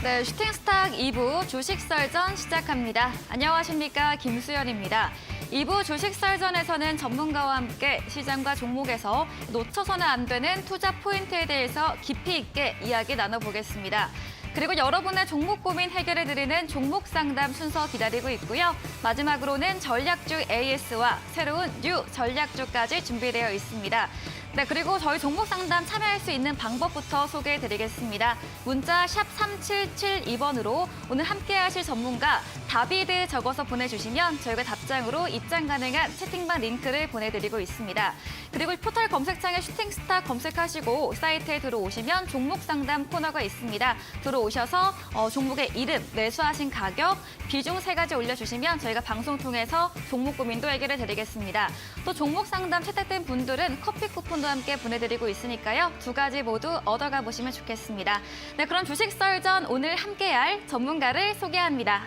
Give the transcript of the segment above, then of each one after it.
네, 슈팅스탁 2부 주식설전 시작합니다. 안녕하십니까, 김수연입니다. 2부 주식설전에서는 전문가와 함께 시장과 종목에서 놓쳐서는 안 되는 투자 포인트에 대해서 깊이 있게 이야기 나눠보겠습니다. 그리고 여러분의 종목 고민 해결해드리는 종목 상담 순서 기다리고 있고요. 마지막으로는 전략주 AS와 새로운 뉴 전략주까지 준비되어 있습니다. 네, 그리고 저희 종목 상담 참여할 수 있는 방법부터 소개해드리겠습니다. 문자 샵 3772번으로 오늘 함께하실 전문가 다비드 적어서 보내주시면 저희가 답장으로 입장 가능한 채팅방 링크를 보내드리고 있습니다. 그리고 포털 검색창에 슈팅스타 검색하시고 사이트에 들어오시면 종목 상담 코너가 있습니다. 들어오셔서 종목의 이름, 매수하신 가격, 비중 3가지 올려주시면 저희가 방송 통해서 종목 고민도 해결해드리겠습니다. 또 종목 상담 채택된 분들은 커피 쿠폰도 함께 보내드리고 있으니까요. 2가지 모두 얻어가 보시면 좋겠습니다. 네, 그럼 주식설전 오늘 함께할 전문가를 소개합니다.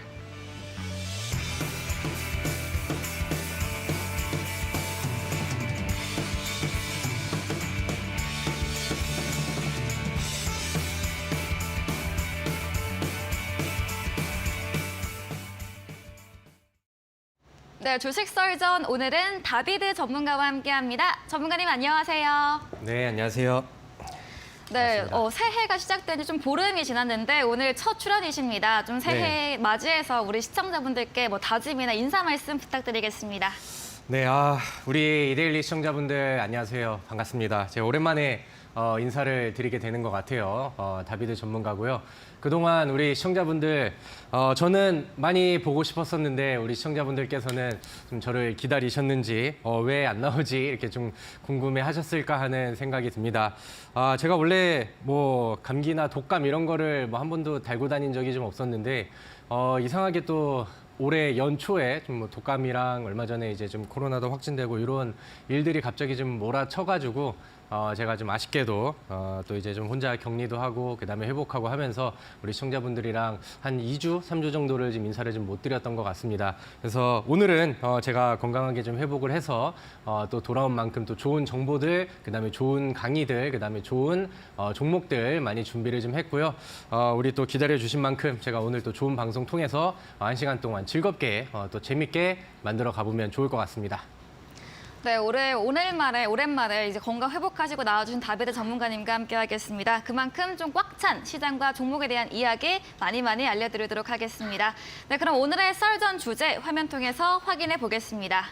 네, 주식설전 오늘은 다비드 전문가와 함께합니다. 전문가님 안녕하세요. 네, 안녕하세요. 네, 새해가 시작된 지 좀 보름이 지났는데 오늘 첫 출연이십니다. 좀 새해 맞이해서 우리 시청자분들께 다짐이나 인사 말씀 부탁드리겠습니다. 네, 우리 이데일리 시청자분들 안녕하세요. 반갑습니다. 제가 오랜만에 인사를 드리게 되는 것 같아요. 다비드 전문가고요. 그동안 우리 시청자분들 저는 많이 보고 싶었었는데 우리 시청자분들께서는 좀 저를 기다리셨는지 왜 안 나오지 이렇게 좀 궁금해하셨을까 하는 생각이 듭니다. 제가 원래 감기나 독감 이런 거를 한 번도 달고 다닌 적이 좀 없었는데 이상하게 또 올해 연초에 좀 독감이랑 얼마 전에 이제 좀 코로나도 확진되고 이런 일들이 갑자기 좀 몰아쳐가지고 제가 좀 아쉽게도 또 이제 좀 혼자 격리도 하고 그다음에 회복하고 하면서 우리 시청자분들이랑 한 2주, 3주 정도를 좀 인사를 좀 못 드렸던 것 같습니다. 그래서 오늘은 제가 건강하게 좀 회복을 해서 또 돌아온 만큼 또 좋은 정보들, 그다음에 좋은 강의들, 그다음에 좋은 종목들 많이 준비를 좀 했고요. 우리 또 기다려주신 만큼 제가 오늘 또 좋은 방송 통해서 1시간 동안 즐겁게 또 재밌게 만들어 가보면 좋을 것 같습니다. 네, 오랜만에 이제 건강 회복하시고 나와주신 다비드 전문가님과 함께하겠습니다. 그만큼 좀 꽉 찬 시장과 종목에 대한 이야기 많이 알려드리도록 하겠습니다. 네, 그럼 오늘의 썰전 주제 화면 통해서 확인해 보겠습니다.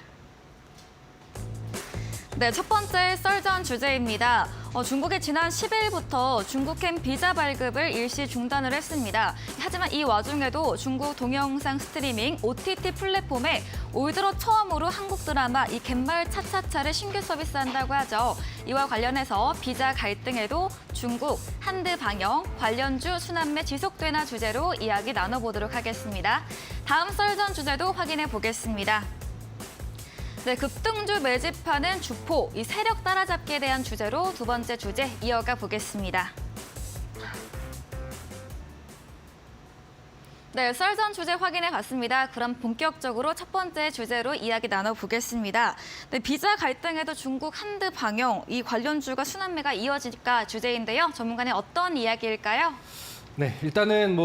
네, 첫 번째 썰전 주제입니다. 중국이 지난 10일부터 중국행 비자 발급을 일시 중단을 했습니다. 하지만 이 와중에도 중국 동영상 스트리밍 OTT 플랫폼에 올 들어 처음으로 한국 드라마 이 갯마을 차차차를 신규 서비스한다고 하죠. 이와 관련해서 비자 갈등에도 중국, 한드 방영, 관련주 순환매 지속되나 주제로 이야기 나눠보도록 하겠습니다. 다음 썰전 주제도 확인해 보겠습니다. 네, 급등주 매집하는 주포, 이 세력 따라잡기에 대한 주제로 두 번째 주제 이어가 보겠습니다. 네, 썰전 주제 확인해 봤습니다. 그럼 본격적으로 첫 번째 주제로 이야기 나눠보겠습니다. 네, 비자 갈등에도 중국 한드 방영, 이 관련주가 순환매가 이어질까 주제인데요. 전문가님 어떤 이야기일까요? 네, 일단은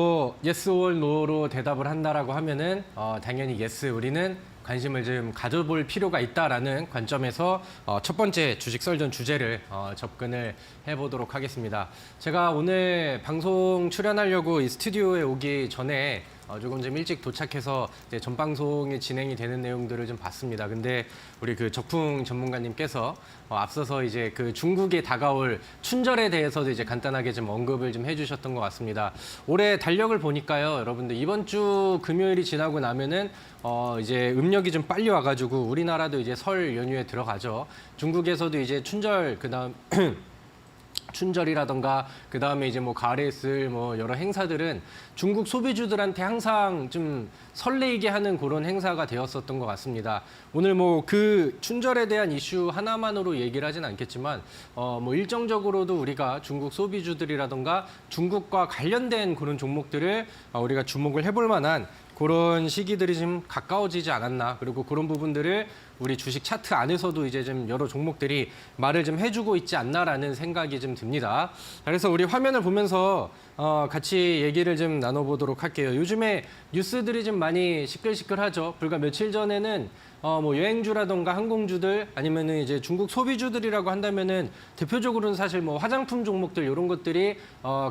yes or no로 대답을 한다라고 하면은 당연히 yes, 우리는 관심을 좀 가져볼 필요가 있다라는 관점에서 첫 번째 주식 썰전 주제를 접근을 해보도록 하겠습니다. 제가 오늘 방송 출연하려고 이 스튜디오에 오기 전에 조금 좀 일찍 도착해서 이제 전 방송이 진행이 되는 내용들을 좀 봤습니다. 근데 우리 그 적풍 전문가님께서 앞서서 이제 그 중국에 다가올 춘절에 대해서도 이제 간단하게 좀 언급을 좀 해주셨던 것 같습니다. 올해 달력을 보니까요, 여러분들 이번 주 금요일이 지나고 나면은 이제 음력이 좀 빨리 와가지고 우리나라도 이제 설 연휴에 들어가죠. 중국에서도 이제 춘절 그다음 춘절이라던가 그다음에 이제 가을에 있을 여러 행사들은 중국 소비주들한테 항상 좀 설레이게 하는 그런 행사가 되었었던 것 같습니다. 오늘 그 춘절에 대한 이슈 하나만으로 얘기를 하진 않겠지만 일정적으로도 우리가 중국 소비주들이라던가 중국과 관련된 그런 종목들을 우리가 주목을 해볼 만한 그런 시기들이 좀 가까워지지 않았나, 그리고 그런 부분들을 우리 주식 차트 안에서도 이제 좀 여러 종목들이 말을 좀 해주고 있지 않나라는 생각이 좀 듭니다. 그래서 우리 화면을 보면서 같이 얘기를 좀 나눠보도록 할게요. 요즘에 뉴스들이 좀 많이 시끌시끌하죠. 불과 며칠 전에는 뭐 여행주라던가 항공주들 아니면은 이제 중국 소비주들이라고 한다면은 대표적으로는 사실 뭐 화장품 종목들 이런 것들이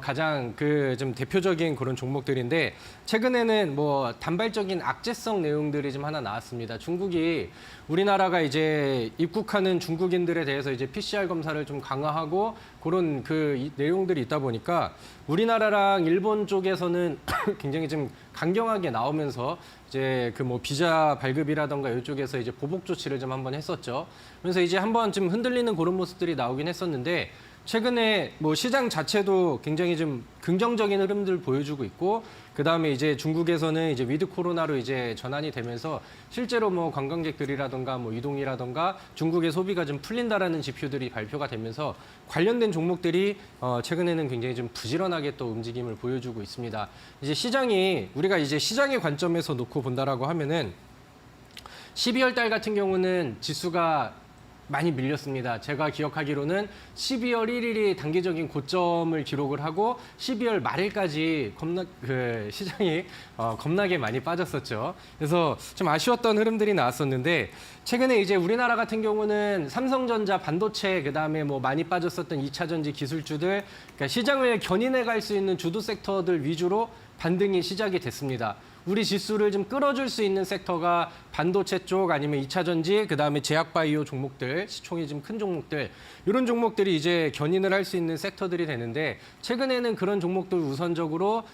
가장 그 좀 대표적인 그런 종목들인데 최근에는 뭐 단발적인 악재성 내용들이 좀 하나 나왔습니다. 중국이 우리나라가 이제 입국하는 중국인들에 대해서 이제 PCR 검사를 좀 강화하고 그런 그 내용들이 있다 보니까 우리나라랑 일본 쪽에서는 굉장히 좀 강경하게 나오면서 이제 그 뭐 비자 발급이라던가 이쪽에서 이제 보복 조치를 좀 한번 했었죠. 그래서 이제 한번 좀 흔들리는 그런 모습들이 나오긴 했었는데 최근에 뭐 시장 자체도 굉장히 좀 긍정적인 흐름들 보여주고 있고 그다음에 이제 중국에서는 이제 위드 코로나로 이제 전환이 되면서 실제로 뭐 관광객들이라던가 뭐 이동이라던가 중국의 소비가 좀 풀린다라는 지표들이 발표가 되면서 관련된 종목들이 최근에는 굉장히 좀 부지런하게 또 움직임을 보여주고 있습니다. 이제 시장이 우리가 이제 시장의 관점에서 놓고 본다라고 하면은 12월 달 같은 경우는 지수가 많이 밀렸습니다. 제가 기억하기로는 12월 1일이 단기적인 고점을 기록을 하고 12월 말일까지 시장이 겁나게 많이 빠졌었죠. 그래서 좀 아쉬웠던 흐름들이 나왔었는데 최근에 이제 우리나라 같은 경우는 삼성전자, 반도체, 그다음에 뭐 많이 빠졌었던 2차 전지 기술주들, 그러니까 시장을 견인해 갈 수 있는 주도 섹터들 위주로 반등이 시작이 됐습니다. 우리 지수를 좀 끌어줄 수 있는 섹터가 반도체 쪽 아니면 2차 전지, 그다음에 제약바이오 종목들, 시총이 좀 큰 종목들, 이런 종목들이 이제 견인을 할 수 있는 섹터들이 되는데 최근에는 그런 종목들 우선적으로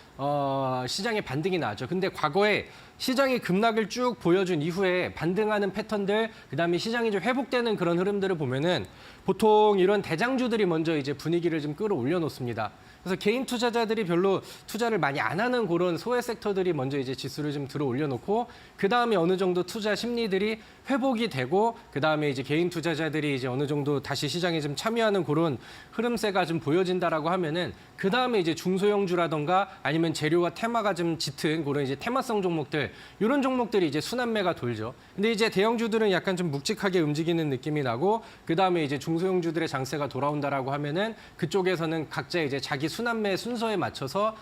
시장에 반등이 나왔죠. 근데 과거에 시장이 급락을 쭉 보여준 이후에 반등하는 패턴들, 그다음에 시장이 좀 회복되는 그런 흐름들을 보면은 보통 이런 대장주들이 먼저 이제 분위기를 좀 끌어올려 놓습니다. 그래서 개인 투자자들이 별로 투자를 많이 안 하는 그런 소외 섹터들이 먼저 이제 지수를 좀 들어 올려놓고 그 다음에 어느 정도 투자 심리들이 회복이 되고 그 다음에 이제 개인 투자자들이 이제 어느 정도 다시 시장에 좀 참여하는 그런 흐름세가 좀 보여진다라고 하면은 그 다음에 이제 중소형주라던가 아니면 재료와 테마가 좀 짙은 그런 이제 테마성 종목들 이런 종목들이 이제 순환매가 돌죠. 근데 이제 대형주들은 약간 좀 묵직하게 움직이는 느낌이 나고 그 다음에 이제 중소형주들의 장세가 돌아온다라고 하면은 그쪽에서는 각자 이제 자기 순환매 순서에 맞춰서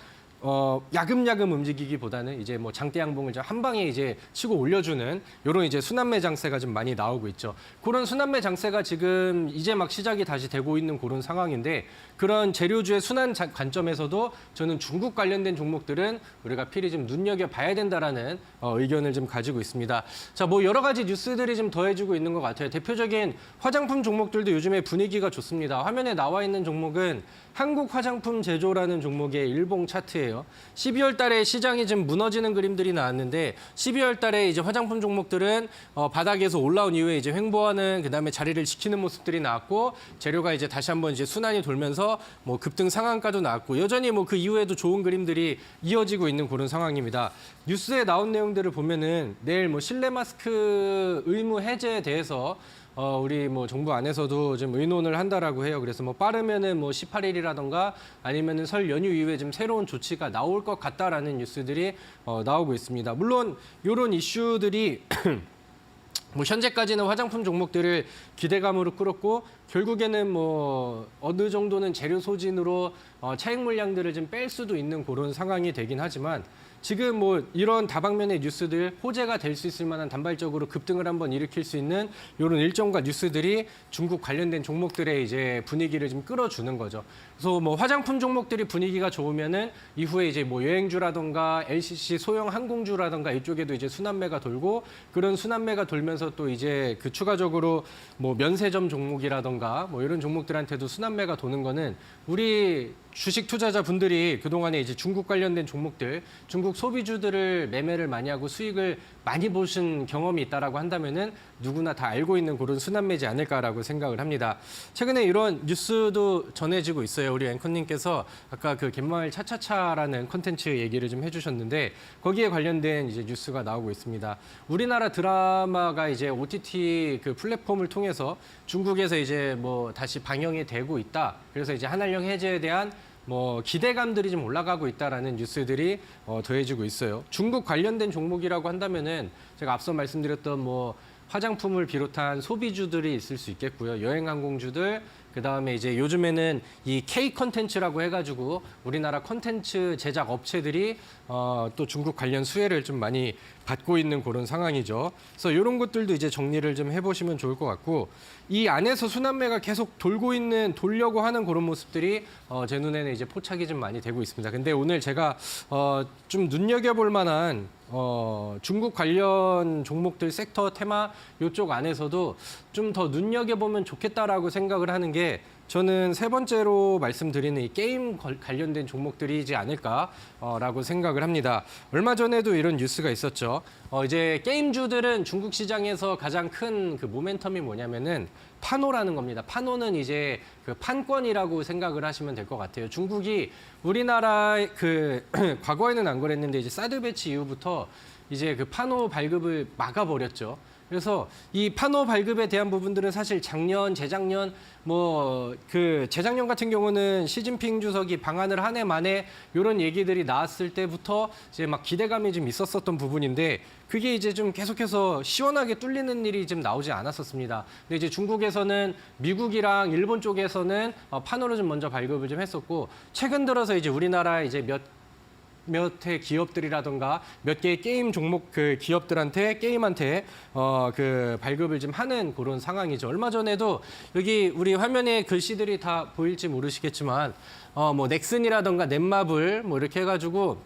야금야금 움직이기보다는 이제 뭐 장대 양봉을 좀 한 방에 이제 치고 올려주는 이런 이제 순환매 장세가 좀 많이 나오고 있죠. 그런 순환매 장세가 지금 이제 막 시작이 다시 되고 있는 그런 상황인데 그런 재료주의 순환 관점에서도 저는 중국 관련된 종목들은 우리가 필히 좀 눈여겨봐야 된다라는 의견을 좀 가지고 있습니다. 자, 뭐 여러 가지 뉴스들이 좀 더해지고 있는 것 같아요. 대표적인 화장품 종목들도 요즘에 분위기가 좋습니다. 화면에 나와 있는 종목은 한국 화장품 제조라는 종목의 일봉 차트예요. 12월 달에 시장이 좀 무너지는 그림들이 나왔는데 12월 달에 이제 화장품 종목들은 바닥에서 올라온 이후에 이제 횡보하는 그다음에 자리를 지키는 모습들이 나왔고 재료가 이제 다시 한번 이제 순환이 돌면서 뭐 급등 상한가도 나왔고 여전히 뭐 그 이후에도 좋은 그림들이 이어지고 있는 그런 상황입니다. 뉴스에 나온 내용들을 보면은 내일 뭐 실내 마스크 의무 해제에 대해서 우리 뭐 정부 안에서도 좀 의논을 한다라고 해요. 그래서 뭐 빠르면은 뭐 18일이라던가 아니면은 설 연휴 이후에 좀 새로운 조치가 나올 것 같다라는 뉴스들이 나오고 있습니다. 물론 이런 이슈들이 뭐 현재까지는 화장품 종목들을 기대감으로 끌었고 결국에는 뭐 어느 정도는 재료 소진으로 차익 물량들을 좀 뺄 수도 있는 그런 상황이 되긴 하지만 지금 뭐 이런 다방면의 뉴스들 호재가 될 수 있을 만한 단발적으로 급등을 한번 일으킬 수 있는 이런 일정과 뉴스들이 중국 관련된 종목들의 이제 분위기를 좀 끌어주는 거죠. 그래서 뭐 화장품 종목들이 분위기가 좋으면은 이후에 이제 뭐 여행주라던가 LCC 소형 항공주라던가 이쪽에도 이제 순환매가 돌고 그런 순환매가 돌면서 또 이제 그 추가적으로 뭐 면세점 종목이라던가 뭐 이런 종목들한테도 순환매가 도는 거는 우리 주식 투자자분들이 그동안에 이제 중국 관련된 종목들, 중국 소비주들을 매매를 많이 하고 수익을 많이 보신 경험이 있다라고 한다면은 누구나 다 알고 있는 그런 순환매지 않을까라고 생각을 합니다. 최근에 이런 뉴스도 전해지고 있어요. 우리 앵커님께서 아까 그 갯마을 차차차라는 콘텐츠 얘기를 좀 해주셨는데 거기에 관련된 이제 뉴스가 나오고 있습니다. 우리나라 드라마가 이제 OTT 그 플랫폼을 통해서 중국에서 이제 뭐 다시 방영이 되고 있다. 그래서 이제 한한령 해제에 대한 뭐 기대감들이 좀 올라가고 있다라는 뉴스들이 더해지고 있어요. 중국 관련된 종목이라고 한다면은 제가 앞서 말씀드렸던 뭐 화장품을 비롯한 소비주들이 있을 수 있겠고요. 여행항공주들, 그다음에 이제 요즘에는 이 K 컨텐츠라고 해가지고 우리나라 컨텐츠 제작 업체들이 또 중국 관련 수혜를 좀 많이 받고 있는 그런 상황이죠. 그래서 이런 것들도 이제 정리를 좀 해보시면 좋을 것 같고, 이 안에서 순환매가 계속 돌려고 하는 그런 모습들이 제 눈에는 이제 포착이 좀 많이 되고 있습니다. 근데 오늘 제가 좀 눈여겨볼 만한 중국 관련 종목들 섹터 테마 이쪽 안에서도 좀 더 눈여겨보면 좋겠다라고 생각을 하는 게, 저는 세 번째로 말씀드리는 이 게임 관련된 종목들이지 않을까라고 생각을 합니다. 얼마 전에도 이런 뉴스가 있었죠. 이제 게임주들은 중국 시장에서 가장 큰 그 모멘텀이 뭐냐면은 파노라는 겁니다. 파노는 이제 그 판권이라고 생각을 하시면 될 것 같아요. 중국이 우리나라 그 과거에는 안 그랬는데 이제 사드 배치 이후부터 이제 그 파노 발급을 막아버렸죠. 그래서 이 파노 발급에 대한 부분들은 사실 작년, 재작년, 재작년 같은 경우는 시진핑 주석이 방한을 한 해 만에 이런 얘기들이 나왔을 때부터 이제 막 기대감이 좀 있었던 부분인데, 그게 이제 좀 계속해서 시원하게 뚫리는 일이 좀 나오지 않았었습니다. 근데 이제 중국에서는 미국이랑 일본 쪽에서는 파노를 좀 먼저 발급을 좀 했었고, 최근 들어서 이제 우리나라 이제 몇 회 기업들이라던가 몇 개의 게임 종목 그 기업들한테 게임한테 그 발급을 좀 하는 그런 상황이죠. 얼마 전에도 여기 우리 화면에 글씨들이 다 보일지 모르시겠지만 넥슨이라던가 넷마블 이렇게 해가지고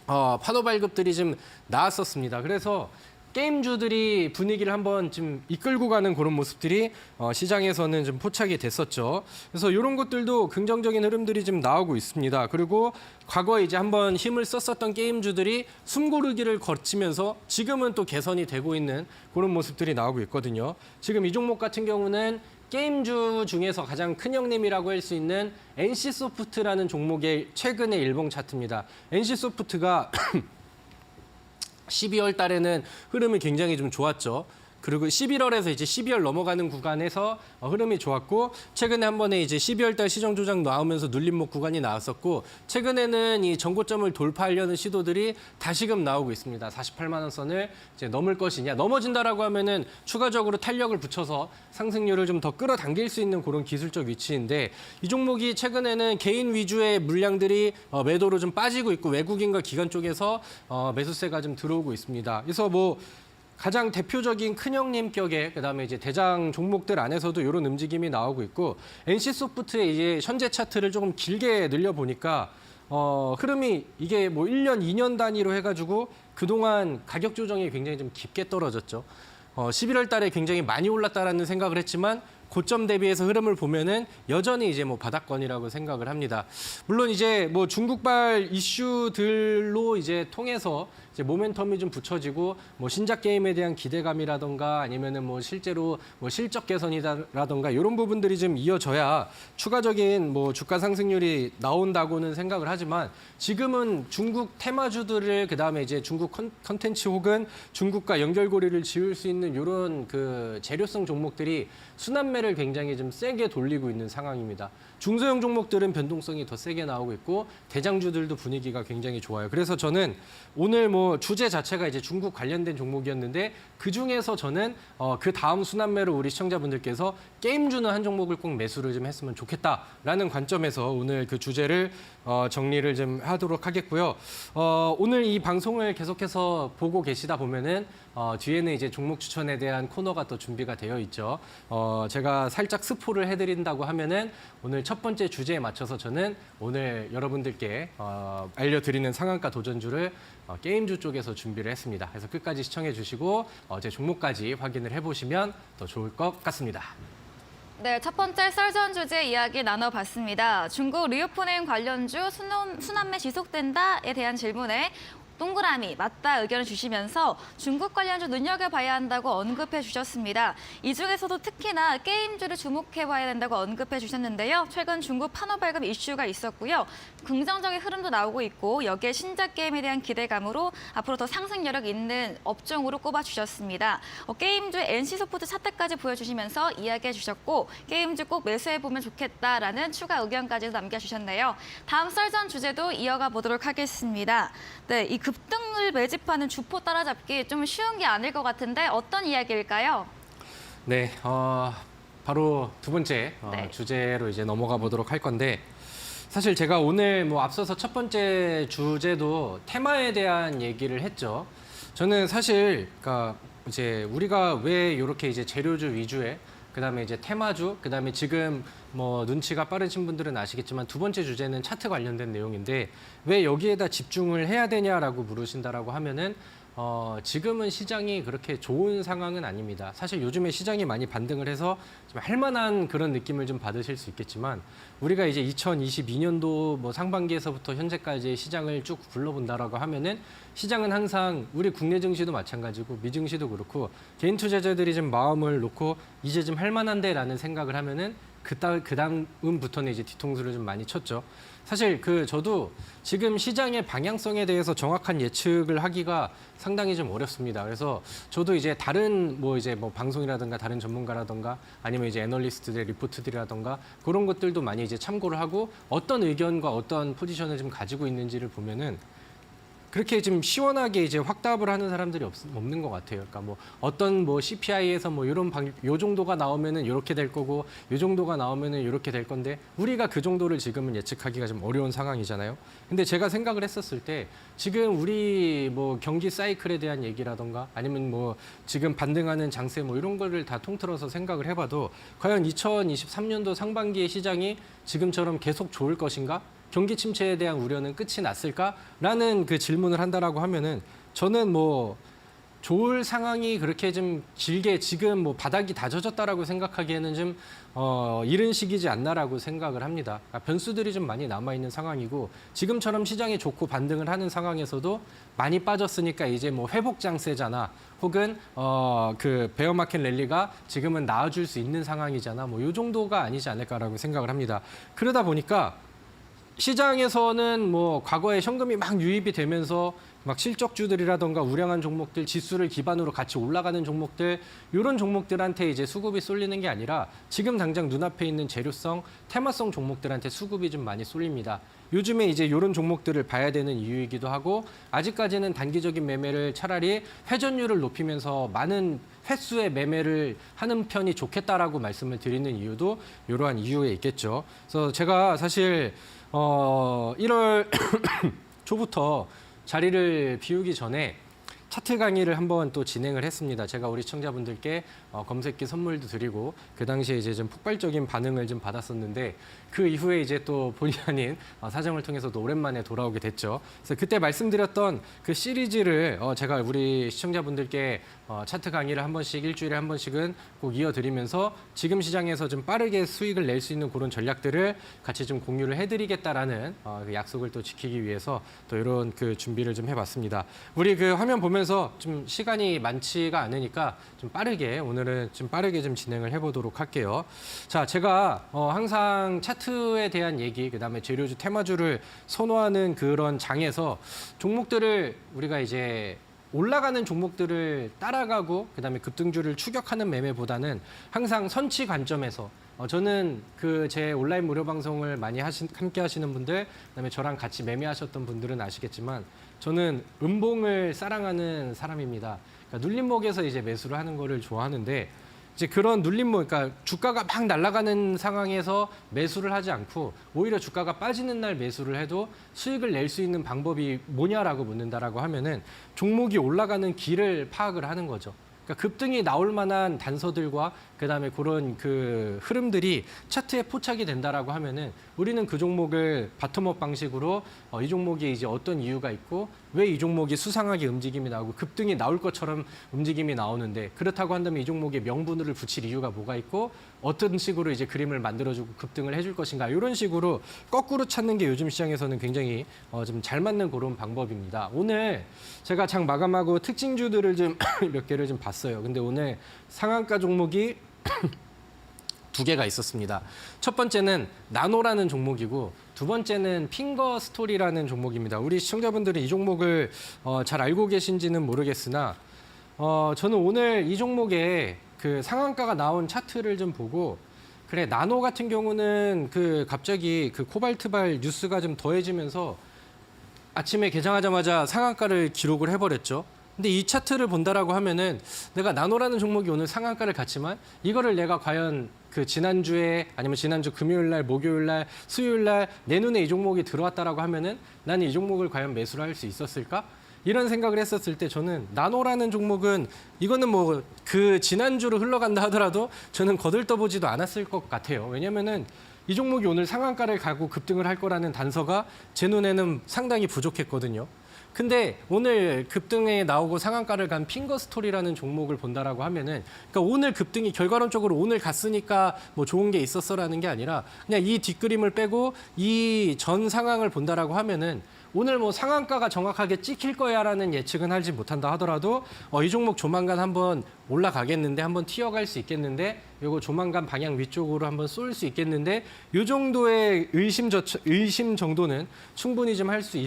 파노 발급들이 좀 나왔었습니다. 그래서 게임주들이 분위기를 한번 좀 이끌고 가는 그런 모습들이 시장에서는 좀 포착이 됐었죠. 그래서 이런 것들도 긍정적인 흐름들이 좀 나오고 있습니다. 그리고 과거에 이제 한번 힘을 썼었던 게임주들이 숨고르기를 거치면서 지금은 또 개선이 되고 있는 그런 모습들이 나오고 있거든요. 지금 이 종목 같은 경우는 게임주 중에서 가장 큰 형님이라고 할 수 있는 NC소프트라는 종목의 최근의 일봉 차트입니다. NC소프트가 12월 달에는 흐름이 굉장히 좀 좋았죠. 그리고 11월에서 이제 12월 넘어가는 구간에서 흐름이 좋았고, 최근에 한 번에 이제 12월 달 시정 조작 나오면서 눌림목 구간이 나왔었고, 최근에는 이 전고점을 돌파하려는 시도들이 다시금 나오고 있습니다. 48만 원 선을 이제 넘을 것이냐, 넘어진다라고 하면은 추가적으로 탄력을 붙여서 상승률을 좀 더 끌어당길 수 있는 그런 기술적 위치인데, 이 종목이 최근에는 개인 위주의 물량들이 매도로 좀 빠지고 있고, 외국인과 기관 쪽에서 매수세가 좀 들어오고 있습니다. 그래서 가장 대표적인 큰형님 격의 그다음에 이제 대장 종목들 안에서도 이런 움직임이 나오고 있고, NC소프트의 이제 현재 차트를 조금 길게 늘려 보니까 흐름이 이게 1년, 2년 단위로 해가지고 그동안 가격 조정이 굉장히 좀 깊게 떨어졌죠. 11월 달에 굉장히 많이 올랐다라는 생각을 했지만 고점 대비해서 흐름을 보면은 여전히 이제 바닥권이라고 생각을 합니다. 물론 이제 중국발 이슈들로 이제 통해서 이제 모멘텀이 좀 붙여지고 신작 게임에 대한 기대감이라던가 아니면은 실제로 실적 개선이라던가 이런 부분들이 좀 이어져야 추가적인 주가 상승률이 나온다고는 생각을 하지만, 지금은 중국 테마주들을 그다음에 이제 중국 컨텐츠 혹은 중국과 연결고리를 지을 수 있는 이런 그 재료성 종목들이 순환매를 굉장히 좀 세게 돌리고 있는 상황입니다. 중소형 종목들은 변동성이 더 세게 나오고 있고, 대장주들도 분위기가 굉장히 좋아요. 그래서 저는 오늘 주제 자체가 이제 중국 관련된 종목이었는데, 그 중에서 저는 그 다음 순환매로 우리 시청자분들께서 게임주는 한 종목을 꼭 매수를 좀 했으면 좋겠다라는 관점에서 오늘 그 주제를 정리를 좀 하도록 하겠고요. 오늘 이 방송을 계속해서 보고 계시다 보면은 뒤에는 이제 종목 추천에 대한 코너가 또 준비가 되어 있죠. 제가 살짝 스포를 해드린다고 하면은 오늘 첫 번째 주제에 맞춰서 저는 오늘 여러분들께 알려드리는 상한가 도전주를 게임주 쪽에서 준비를 했습니다. 그래서 끝까지 시청해 주시고 제 종목까지 확인을 해보시면 더 좋을 것 같습니다. 네, 첫 번째 썰전 주제 이야기 나눠봤습니다. 중국 리오프닝 관련주 순환매 지속된다에 대한 질문에 동그라미, 맞다 의견을 주시면서 중국 관련주 눈여겨봐야 한다고 언급해 주셨습니다. 이 중에서도 특히나 게임주를 주목해봐야 된다고 언급해 주셨는데요. 최근 중국 판호 발급 이슈가 있었고요. 긍정적인 흐름도 나오고 있고, 여기에 신작 게임에 대한 기대감으로 앞으로 더 상승 여력 있는 업종으로 꼽아주셨습니다. 게임주 NC소프트 차트까지 보여주시면서 이야기해 주셨고, 게임주 꼭 매수해보면 좋겠다라는 추가 의견까지 남겨주셨네요. 다음 썰전 주제도 이어가 보도록 하겠습니다. 네, 이 급등 빅톤을 매집하는 주포 따라잡기 좀 쉬운 게 아닐 것 같은데 어떤 이야기일까요? 네, 바로 두 번째 네. 주제로 이제 넘어가 보도록 할 건데 사실 제가 오늘 뭐 앞서서 첫 번째 주제도 테마에 대한 얘기를 했죠. 저는 사실 그러니까 이제 우리가 왜 이렇게 이제 재료주 위주의 그다음에 이제 테마주, 그다음에 지금 뭐 눈치가 빠르신 분들은 아시겠지만 두 번째 주제는 차트 관련된 내용인데 왜 여기에다 집중을 해야 되냐라고 물으신다라고 하면은 지금은 시장이 그렇게 좋은 상황은 아닙니다. 사실 요즘에 시장이 많이 반등을 해서 좀 할만한 그런 느낌을 좀 받으실 수 있겠지만 우리가 이제 2022년도 뭐 상반기에서부터 현재까지의 시장을 쭉 굴러본다라고 하면은 시장은 항상 우리 국내 증시도 마찬가지고 미증시도 그렇고 개인 투자자들이 좀 마음을 놓고 이제 좀 할만한데라는 생각을 하면은 그 다음부터는 이제 뒤통수를 좀 많이 쳤죠. 사실 저도 지금 시장의 방향성에 대해서 정확한 예측을 하기가 상당히 좀 어렵습니다. 그래서 저도 이제 다른 뭐 방송이라든가 다른 전문가라든가 아니면 이제 애널리스트들의 리포트들이라든가 그런 것들도 많이 이제 참고를 하고 어떤 의견과 어떤 포지션을 좀 가지고 있는지를 보면은 그렇게 좀 시원하게 이제 확답을 하는 사람들이 없는 것 같아요. 그러니까 뭐 어떤 뭐 CPI에서 뭐 요 정도가 나오면은 이렇게 될 거고, 요 정도가 나오면은 이렇게 될 건데 우리가 그 정도를 지금은 예측하기가 좀 어려운 상황이잖아요. 근데 제가 생각을 했었을 때 지금 우리 뭐 경기 사이클에 대한 얘기라던가 아니면 뭐 지금 반등하는 장세 뭐 이런 거를 다 통틀어서 생각을 해봐도 과연 2023년도 상반기의 시장이 지금처럼 계속 좋을 것인가? 경기 침체에 대한 우려는 끝이 났을까라는 그 질문을 한다라고 하면은 저는 뭐 좋을 상황이 그렇게 좀 길게 지금 뭐 바닥이 다 젖었다라고 생각하기에는 좀 이른 시기지 않나라고 생각을 합니다. 그러니까 변수들이 좀 많이 남아 있는 상황이고 지금처럼 시장이 좋고 반등을 하는 상황에서도 많이 빠졌으니까 이제 뭐 회복 장세잖아. 혹은 그 베어 마켓 랠리가 지금은 나아줄 수 있는 상황이잖아. 뭐 요 정도가 아니지 않을까라고 생각을 합니다. 그러다 보니까 시장에서는 뭐 과거에 현금이 막 유입이 되면서 막 실적주들이라던가 우량한 종목들, 지수를 기반으로 같이 올라가는 종목들, 이런 종목들한테 이제 수급이 쏠리는 게 아니라 지금 당장 눈앞에 있는 재료성, 테마성 종목들한테 수급이 좀 많이 쏠립니다. 요즘에 이제 이런 종목들을 봐야 되는 이유이기도 하고 아직까지는 단기적인 매매를 차라리 회전율을 높이면서 많은 횟수의 매매를 하는 편이 좋겠다라고 말씀을 드리는 이유도 이러한 이유에 있겠죠. 그래서 제가 사실 1월 초부터 자리를 비우기 전에 차트 강의를 한번 또 진행을 했습니다. 제가 우리 시청자분들께 검색기 선물도 드리고 그 당시에 이제 좀 폭발적인 반응을 좀 받았었는데 그 이후에 이제 또 본의 아닌 사정을 통해서도 오랜만에 돌아오게 됐죠. 그래서 그때 말씀드렸던 그 시리즈를 제가 우리 시청자분들께 차트 강의를 한 번씩 일주일에 한 번씩은 꼭 이어드리면서 지금 시장에서 좀 빠르게 수익을 낼 수 있는 그런 전략들을 같이 좀 공유를 해드리겠다라는 그 약속을 또 지키기 위해서 또 이런 그 준비를 좀 해봤습니다. 우리 그 화면 보면서 좀 시간이 많지가 않으니까 좀 빠르게 오늘은 좀 빠르게 좀 진행을 해보도록 할게요. 자, 제가 항상 차트에 대한 얘기, 그다음에 재료주, 테마주를 선호하는 그런 장에서 종목들을 우리가 이제 올라가는 종목들을 따라가고 그다음에 급등주를 추격하는 매매보다는 항상 선취 관점에서 저는 그 제 온라인 무료 방송을 많이 함께 하시는 분들, 그다음에 저랑 같이 매매하셨던 분들은 아시겠지만 저는 음봉을 사랑하는 사람입니다. 그러니까 눌림목에서 이제 매수를 하는 거를 좋아하는데 이제 그런 눌림목, 그러니까 주가가 막 날아가는 상황에서 매수를 하지 않고 오히려 주가가 빠지는 날 매수를 해도 수익을 낼 수 있는 방법이 뭐냐라고 묻는다라고 하면은 종목이 올라가는 길을 파악을 하는 거죠. 그러니까 급등이 나올 만한 단서들과 그다음에 그런 그 흐름들이 차트에 포착이 된다라고 하면은 우리는 그 종목을 바텀업 방식으로 이 종목이 이제 어떤 이유가 있고 왜 이 종목이 수상하게 움직임이 나오고 급등이 나올 것처럼 움직임이 나오는데 그렇다고 한다면 이 종목에 명분을 붙일 이유가 뭐가 있고 어떤 식으로 이제 그림을 만들어주고 급등을 해줄 것인가 이런 식으로 거꾸로 찾는 게 요즘 시장에서는 굉장히 좀 잘 맞는 그런 방법입니다. 오늘 제가 장 마감하고 특징주들을 좀 몇 개를 좀 봤어요. 근데 오늘 상한가 종목이 두 개가 있었습니다. 첫 번째는 나노라는 종목이고 두 번째는 핑거 스토리라는 종목입니다. 우리 시청자분들은 이 종목을 잘 알고 계신지는 모르겠으나 저는 오늘 이 종목에 그 상한가가 나온 차트를 좀 보고 그래 나노 같은 경우는 그 갑자기 그 코발트발 뉴스가 좀 더해지면서 아침에 개장하자마자 상한가를 기록을 해버렸죠. 근데 이 차트를 본다라고 하면은 내가 나노라는 종목이 오늘 상한가를 갔지만 이거를 내가 과연 그 지난주에 아니면 지난주 금요일 날, 목요일 날, 수요일 날 내 눈에 이 종목이 들어왔다라고 하면은 나는 이 종목을 과연 매수를 할 수 있었을까? 이런 생각을 했었을 때 저는 나노라는 종목은 이거는 뭐 그 지난주로 흘러간다 하더라도 저는 거들떠보지도 않았을 것 같아요. 왜냐면은 이 종목이 오늘 상한가를 가고 급등을 할 거라는 단서가 제 눈에는 상당히 부족했거든요. 근데 오늘 급등에 나오고 상한가를 간 핑거스토리라는 종목을 본다라고 하면은 그러니까 오늘 급등이 결과론적으로 오늘 갔으니까 뭐 좋은 게 있었어라는 게 아니라 그냥 이 뒷그림을 빼고 이 전 상황을 본다라고 하면은 오늘 뭐 상한가가 정확하게 찍힐 거야라는 예측은 하지 못한다 하더라도 이 종목 조만간 한번 올라가겠는데 한번 튀어갈 수 있겠는데 요거 조만간 방향 위쪽으로 한번 쏠 수 있겠는데 요 정도의 의심 정도는 충분히 좀 할 수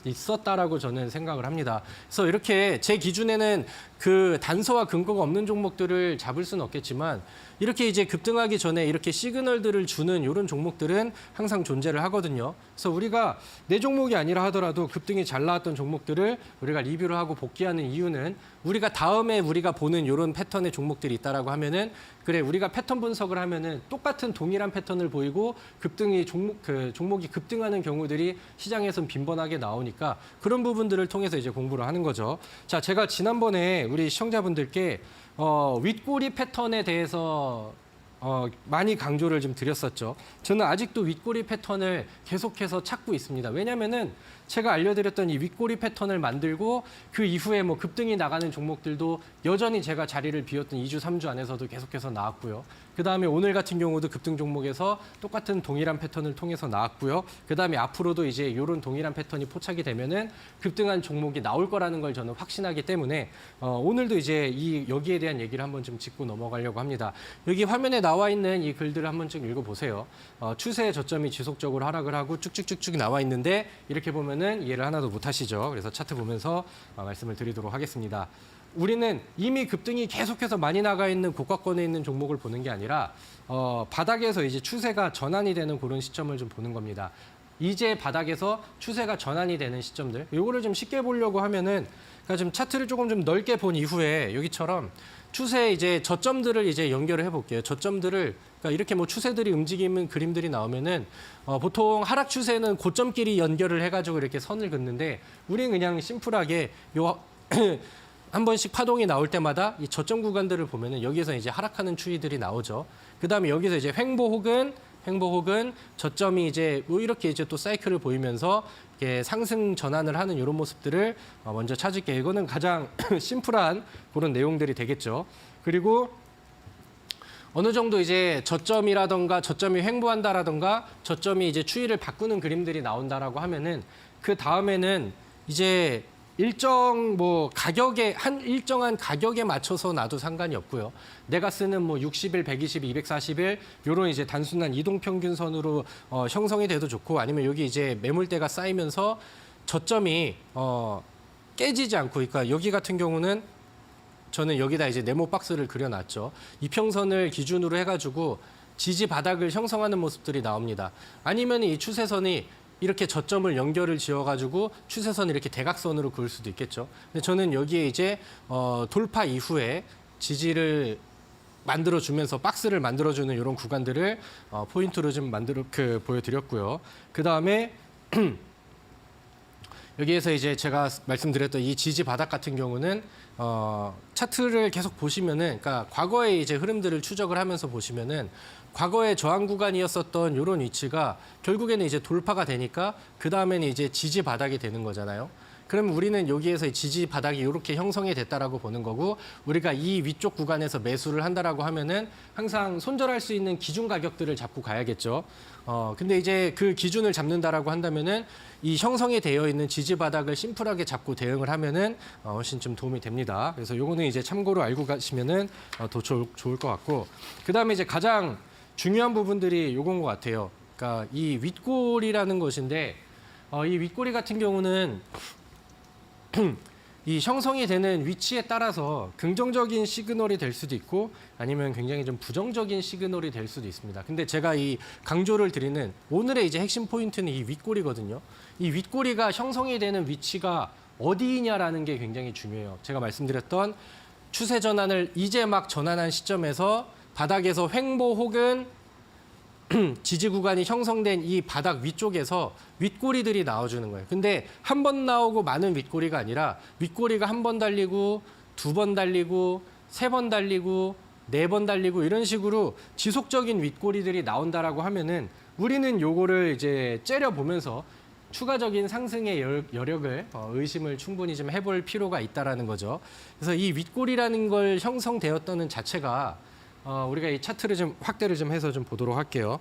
있었다라고 저는 생각을 합니다. 그래서 이렇게 제 기준에는 그 단서와 근거가 없는 종목들을 잡을 수는 없겠지만 이렇게 이제 급등하기 전에 이렇게 시그널들을 주는 이런 종목들은 항상 존재를 하거든요. 그래서 우리가 내 종목이 아니라 하더라도 급등이 잘 나왔던 종목들을 우리가 리뷰를 하고 복귀하는 이유는 우리가 다음에 우리가 보는 이런 패턴의 종목들이 있다라고 하면은 그래 우리가 패턴 분석을 하면은 똑같은 동일한 패턴을 보이고 급등이 종목이 급등하는 경우들이 시장에선 빈번하게 나오니까 그런 부분들을 통해서 이제 공부를 하는 거죠. 자, 제가 지난번에 우리 시청자분들께 윗꼬리 패턴에 대해서 많이 강조를 좀 드렸었죠. 저는 아직도 윗꼬리 패턴을 계속해서 찾고 있습니다. 왜냐면은 제가 알려드렸던 이 윗꼬리 패턴을 만들고 그 이후에 뭐 급등이 나가는 종목들도 여전히 제가 자리를 비웠던 2주, 3주 안에서도 계속해서 나왔고요. 그다음에 오늘 같은 경우도 급등 종목에서 똑같은 동일한 패턴을 통해서 나왔고요. 그다음에 앞으로도 이제 이런 동일한 패턴이 포착이 되면은 급등한 종목이 나올 거라는 걸 저는 확신하기 때문에 오늘도 이제 여기에 대한 얘기를 한번 좀 짚고 넘어가려고 합니다. 여기 화면에 나와 있는 이 글들을 한번 좀 읽어보세요. 추세의 저점이 지속적으로 하락을 하고 쭉쭉쭉쭉 나와 있는데 이렇게 보면은 이해를 하나도 못 하시죠. 그래서 차트 보면서 말씀을 드리도록 하겠습니다. 우리는 이미 급등이 계속해서 많이 나가 있는 고가권에 있는 종목을 보는 게 아니라 바닥에서 이제 추세가 전환이 되는 그런 시점을 좀 보는 겁니다. 이제 바닥에서 추세가 전환이 되는 시점들, 요거를 좀 쉽게 보려고 하면은 그러니까 좀 차트를 조금 좀 넓게 본 이후에 여기처럼 추세 이제 저점들을 이제 연결을 해볼게요. 저점들을 그러니까 이렇게 뭐 추세들이 움직이는 그림들이 나오면은 보통 하락 추세는 고점끼리 연결을 해가지고 이렇게 선을 긋는데 우리는 그냥 심플하게 요 한 번씩 파동이 나올 때마다 이 저점 구간들을 보면은 여기에서 이제 하락하는 추이들이 나오죠. 그 다음에 여기서 이제 횡보 혹은 저점이 이제 뭐 이렇게 이제 또 사이클을 보이면서 이렇게 상승 전환을 하는 이런 모습들을 먼저 찾을게요. 이거는 가장 심플한 그런 내용들이 되겠죠. 그리고 어느 정도 이제 저점이라던가 저점이 횡보한다라던가 저점이 이제 추이를 바꾸는 그림들이 나온다라고 하면은 그 다음에는 이제 일정 뭐 가격에 일정한 가격에 맞춰서 놔도 상관이 없고요. 내가 쓰는 뭐 60일, 120일, 240일 요런 이제 단순한 이동 평균선으로 형성이 돼도 좋고 아니면 여기 이제 매물대가 쌓이면서 저점이 깨지지 않고 그러니까 여기 같은 경우는 저는 여기다 이제 네모 박스를 그려놨죠. 이평선을 기준으로 해가지고 지지 바닥을 형성하는 모습들이 나옵니다. 아니면 이 추세선이 이렇게 저점을 연결을 지어가지고 추세선을 이렇게 대각선으로 그을 수도 있겠죠. 근데 저는 여기에 이제 돌파 이후에 지지를 만들어주면서 박스를 만들어주는 이런 구간들을 포인트로 좀 보여드렸고요. 그 다음에 여기에서 이제 제가 말씀드렸던 이 지지 바닥 같은 경우는 차트를 계속 보시면은, 그러니까 과거의 이제 흐름들을 추적을 하면서 보시면은 과거의 저항 구간이었었던 이런 위치가 결국에는 이제 돌파가 되니까 그 다음에는 이제 지지 바닥이 되는 거잖아요. 그러면 우리는 여기에서 이 지지 바닥이 이렇게 형성이 됐다라고 보는 거고 우리가 이 위쪽 구간에서 매수를 한다라고 하면은 항상 손절할 수 있는 기준 가격들을 잡고 가야겠죠. 근데 이제 그 기준을 잡는다라고 한다면은 이 형성이 되어 있는 지지 바닥을 심플하게 잡고 대응을 하면은 훨씬 좀 도움이 됩니다. 그래서 요거는 이제 참고로 알고 가시면은 더 좋을 것 같고 그다음에 이제 가장 중요한 부분들이 요건 것 같아요. 그러니까 이 윗골이라는 것인데 이 윗골이 같은 경우는 이 형성이 되는 위치에 따라서 긍정적인 시그널이 될 수도 있고 아니면 굉장히 좀 부정적인 시그널이 될 수도 있습니다. 근데 제가 이 강조를 드리는 오늘의 이제 핵심 포인트는 이 윗꼬리거든요. 이 윗꼬리가 형성이 되는 위치가 어디냐라는 게 굉장히 중요해요. 제가 말씀드렸던 추세 전환을 이제 막 전환한 시점에서 바닥에서 횡보 혹은 지지 구간이 형성된 이 바닥 위쪽에서 윗꼬리들이 나와주는 거예요. 근데 한 번 나오고 많은 윗꼬리가 아니라 윗꼬리가 한 번 달리고 두 번 달리고 세 번 달리고 네 번 달리고 이런 식으로 지속적인 윗꼬리들이 나온다라고 하면은 우리는 요거를 이제 째려보면서 추가적인 상승의 여력을 의심을 충분히 좀 해볼 필요가 있다라는 거죠. 그래서 이 윗꼬리라는 걸 형성되었다는 자체가 우리가 이 차트를 좀 확대를 좀 해서 좀 보도록 할게요.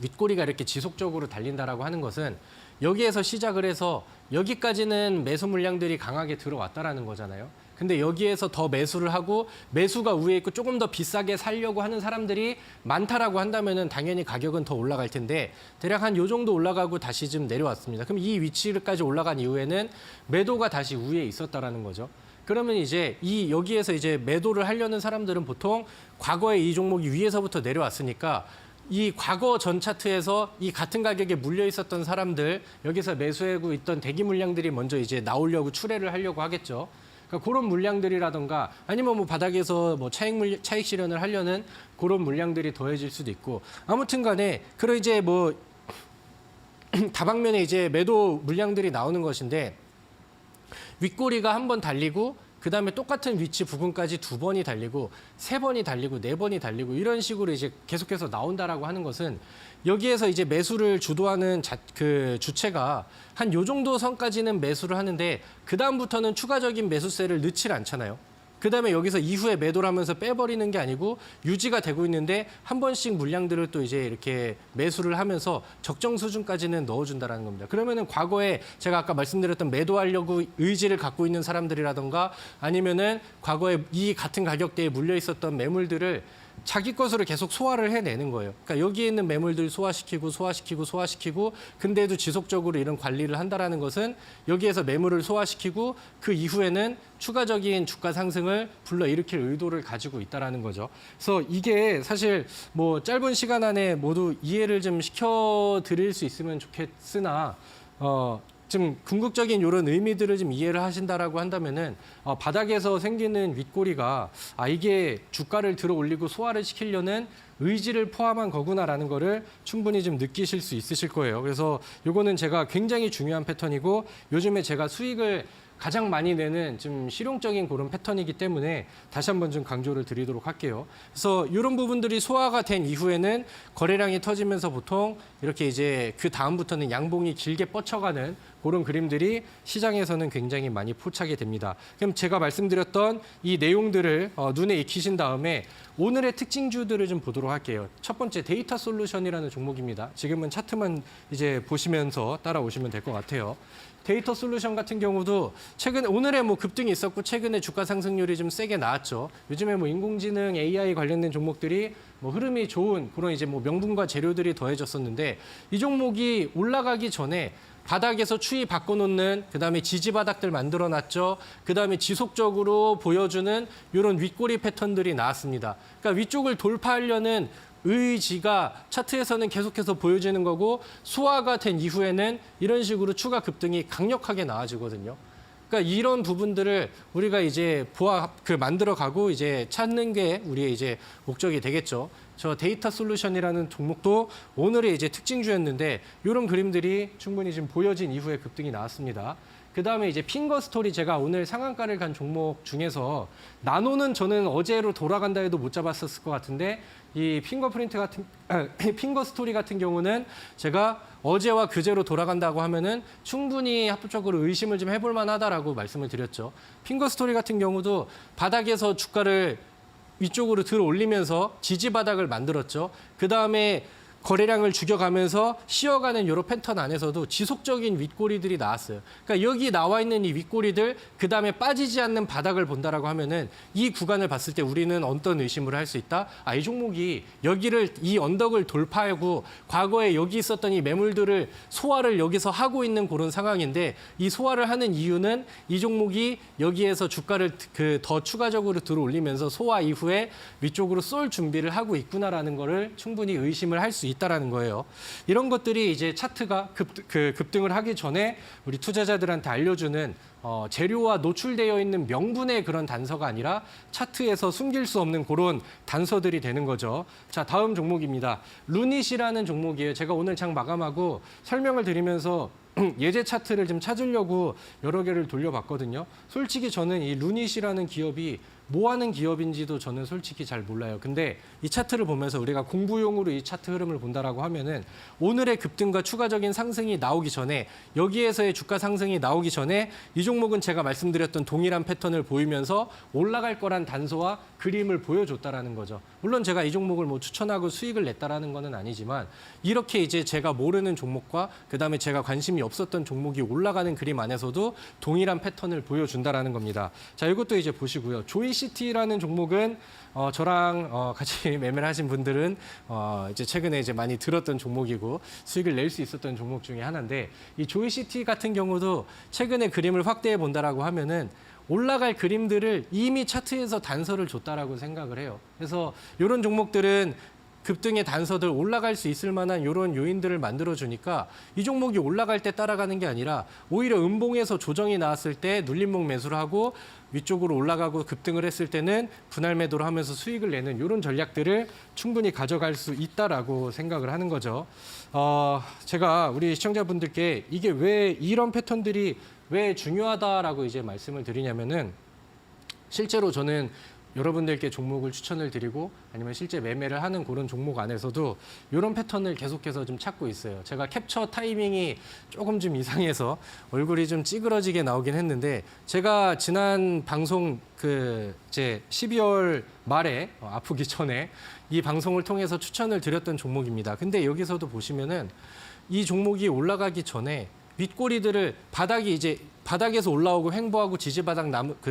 윗꼬리가 이렇게 지속적으로 달린다라고 하는 것은 여기에서 시작을 해서 여기까지는 매수 물량들이 강하게 들어왔다라는 거잖아요. 근데 여기에서 더 매수를 하고 매수가 위에 있고 조금 더 비싸게 살려고 하는 사람들이 많다라고 한다면은 당연히 가격은 더 올라갈 텐데 대략 한 요 정도 올라가고 다시 좀 내려왔습니다. 그럼 이 위치까지 올라간 이후에는 매도가 다시 위에 있었다라는 거죠. 그러면 이제 이 여기에서 이제 매도를 하려는 사람들은 보통 과거에 이 종목이 위에서부터 내려왔으니까 이 과거 전 차트에서 이 같은 가격에 물려 있었던 사람들 여기서 매수하고 있던 대기 물량들이 먼저 이제 나오려고 출회를 하려고 하겠죠. 그러니까 그런 물량들이라던가 아니면 뭐 바닥에서 뭐 차익 실현을 하려는 그런 물량들이 더해질 수도 있고 아무튼간에 그런 이제 뭐 다방면에 이제 매도 물량들이 나오는 것인데. 윗꼬리가 한 번 달리고 그다음에 똑같은 위치 부근까지 두 번이 달리고 세 번이 달리고 네 번이 달리고 이런 식으로 이제 계속해서 나온다라고 하는 것은 여기에서 이제 매수를 주도하는 그 주체가 한 요 정도 선까지는 매수를 하는데 그다음부터는 추가적인 매수세를 넣질 않잖아요. 그다음에 여기서 이후에 매도를 하면서 빼버리는 게 아니고 유지가 되고 있는데 한 번씩 물량들을 또 이제 이렇게 매수를 하면서 적정 수준까지는 넣어준다라는 겁니다. 그러면은 과거에 제가 아까 말씀드렸던 매도하려고 의지를 갖고 있는 사람들이라던가 아니면은 과거에 이 같은 가격대에 물려 있었던 매물들을 자기 것으로 계속 소화를 해내는 거예요. 그러니까 여기에 있는 매물들 소화시키고 근데도 지속적으로 이런 관리를 한다라는 것은 여기에서 매물을 소화시키고 그 이후에는 추가적인 주가 상승을 불러일으킬 의도를 가지고 있다라는 거죠. 그래서 이게 사실 뭐 짧은 시간 안에 모두 이해를 좀 시켜드릴 수 있으면 좋겠으나 좀 궁극적인 이런 의미들을 좀 이해를 하신다라고 한다면은 바닥에서 생기는 윗꼬리가 이게 주가를 들어 올리고 소화를 시키려는 의지를 포함한 거구나라는 거를 충분히 좀 느끼실 수 있으실 거예요. 그래서 요거는 제가 굉장히 중요한 패턴이고 요즘에 제가 수익을 가장 많이 내는 좀 실용적인 그런 패턴이기 때문에 다시 한번 좀 강조를 드리도록 할게요. 그래서 이런 부분들이 소화가 된 이후에는 거래량이 터지면서 보통 이렇게 이제 그 다음부터는 양봉이 길게 뻗쳐가는 그런 그림들이 시장에서는 굉장히 많이 포착이 됩니다. 그럼 제가 말씀드렸던 이 내용들을 눈에 익히신 다음에 오늘의 특징주들을 좀 보도록 할게요. 첫 번째 데이터 솔루션이라는 종목입니다. 지금은 차트만 이제 보시면서 따라오시면 될 것 같아요. 데이터 솔루션 같은 경우도 최근 오늘에 뭐 급등이 있었고 최근에 주가 상승률이 좀 세게 나왔죠. 요즘에 뭐 인공지능 AI 관련된 종목들이 뭐 흐름이 좋은 그런 이제 뭐 명분과 재료들이 더해졌었는데 이 종목이 올라가기 전에 바닥에서 추이 바꿔놓는 그다음에 지지 바닥들 만들어놨죠. 그다음에 지속적으로 보여주는 이런 윗꼬리 패턴들이 나왔습니다. 그러니까 위쪽을 돌파하려는 의지가 차트에서는 계속해서 보여지는 거고 소화가 된 이후에는 이런 식으로 추가 급등이 강력하게 나와지거든요. 그러니까 이런 부분들을 우리가 이제 만들어가고 이제 찾는 게 우리의 이제 목적이 되겠죠. 저 데이터 솔루션이라는 종목도 오늘의 이제 특징주였는데 이런 그림들이 충분히 지금 보여진 이후에 급등이 나왔습니다. 그 다음에 이제 핑거 스토리 제가 오늘 상한가를 간 종목 중에서 나노는 저는 어제로 돌아간다 해도 못 잡았었을 것 같은데 이 핑거 스토리 같은 경우는 제가 어제와 그제로 돌아간다고 하면은 충분히 합법적으로 의심을 좀 해볼 만하다라고 말씀을 드렸죠. 핑거 스토리 같은 경우도 바닥에서 주가를 위쪽으로 들어 올리면서 지지 바닥을 만들었죠. 그 다음에 거래량을 죽여가면서 쉬어가는 이런 패턴 안에서도 지속적인 윗꼬리들이 나왔어요. 그러니까 여기 나와 있는 이 윗꼬리들, 그 다음에 빠지지 않는 바닥을 본다라고 하면은 이 구간을 봤을 때 우리는 어떤 의심을 할 수 있다? 아, 이 종목이 여기를 이 언덕을 돌파하고 과거에 여기 있었던 이 매물들을 소화를 여기서 하고 있는 그런 상황인데 이 소화를 하는 이유는 이 종목이 여기에서 주가를 더 추가적으로 들어올리면서 소화 이후에 위쪽으로 쏠 준비를 하고 있구나라는 거를 충분히 의심을 할 수 있다라는 거예요. 이런 것들이 이제 차트가 급등을 하기 전에 우리 투자자들한테 알려주는 재료와 노출되어 있는 명분의 그런 단서가 아니라 차트에서 숨길 수 없는 그런 단서들이 되는 거죠. 자, 다음 종목입니다. 루닛이라는 종목이에요. 제가 오늘 장 마감하고 설명을 드리면서 예제 차트를 좀 찾으려고 여러 개를 돌려봤거든요. 솔직히 저는 이 루닛이라는 기업이 뭐 하는 기업인지도 저는 솔직히 잘 몰라요. 근데 이 차트를 보면서 우리가 공부용으로 이 차트 흐름을 본다라고 하면은 오늘의 급등과 추가적인 상승이 나오기 전에 여기에서의 주가 상승이 나오기 전에 이 종목은 제가 말씀드렸던 동일한 패턴을 보이면서 올라갈 거란 단서와 그림을 보여줬다라는 거죠. 물론 제가 이 종목을 뭐 추천하고 수익을 냈다라는 거는 아니지만 이렇게 이제 제가 모르는 종목과 그다음에 제가 관심이 없었던 종목이 올라가는 그림 안에서도 동일한 패턴을 보여준다라는 겁니다. 자, 이것도 이제 보시고요. 조이시티라는 종목은 저랑 같이 매매를 하신 분들은 이제 최근에 이제 많이 들었던 종목이고 수익을 낼 수 있었던 종목 중에 하나인데 이 조이시티 같은 경우도 최근에 그림을 확대해 본다라고 하면은 올라갈 그림들을 이미 차트에서 단서를 줬다라고 생각을 해요. 그래서 이런 종목들은 급등의 단서들 올라갈 수 있을 만한 이런 요인들을 만들어주니까 이 종목이 올라갈 때 따라가는 게 아니라 오히려 음봉에서 조정이 나왔을 때 눌림목 매수를 하고 위쪽으로 올라가고 급등을 했을 때는 분할 매도를 하면서 수익을 내는 이런 전략들을 충분히 가져갈 수 있다라고 생각을 하는 거죠. 제가 우리 시청자분들께 이게 왜 이런 패턴들이 왜 중요하다라고 이제 말씀을 드리냐면은 실제로 저는 여러분들께 종목을 추천을 드리고 아니면 실제 매매를 하는 그런 종목 안에서도 이런 패턴을 계속해서 좀 찾고 있어요. 제가 캡처 타이밍이 조금 좀 이상해서 얼굴이 좀 찌그러지게 나오긴 했는데 제가 지난 방송 이제 12월 말에 아프기 전에 이 방송을 통해서 추천을 드렸던 종목입니다. 근데 여기서도 보시면은 이 종목이 올라가기 전에 윗꼬리들을 바닥에서 올라오고 횡보하고 지지바닥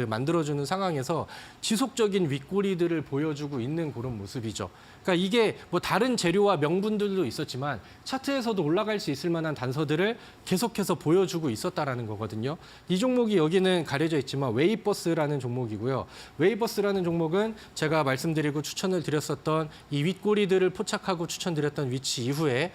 만들어주는 상황에서 지속적인 윗꼬리들을 보여주고 있는 그런 모습이죠. 그러니까 이게 뭐 다른 재료와 명분들도 있었지만 차트에서도 올라갈 수 있을 만한 단서들을 계속해서 보여주고 있었다라는 거거든요. 이 종목이 여기는 가려져 있지만 웨이버스라는 종목이고요. 웨이버스라는 종목은 제가 말씀드리고 추천을 드렸었던 이 윗꼬리들을 포착하고 추천드렸던 위치 이후에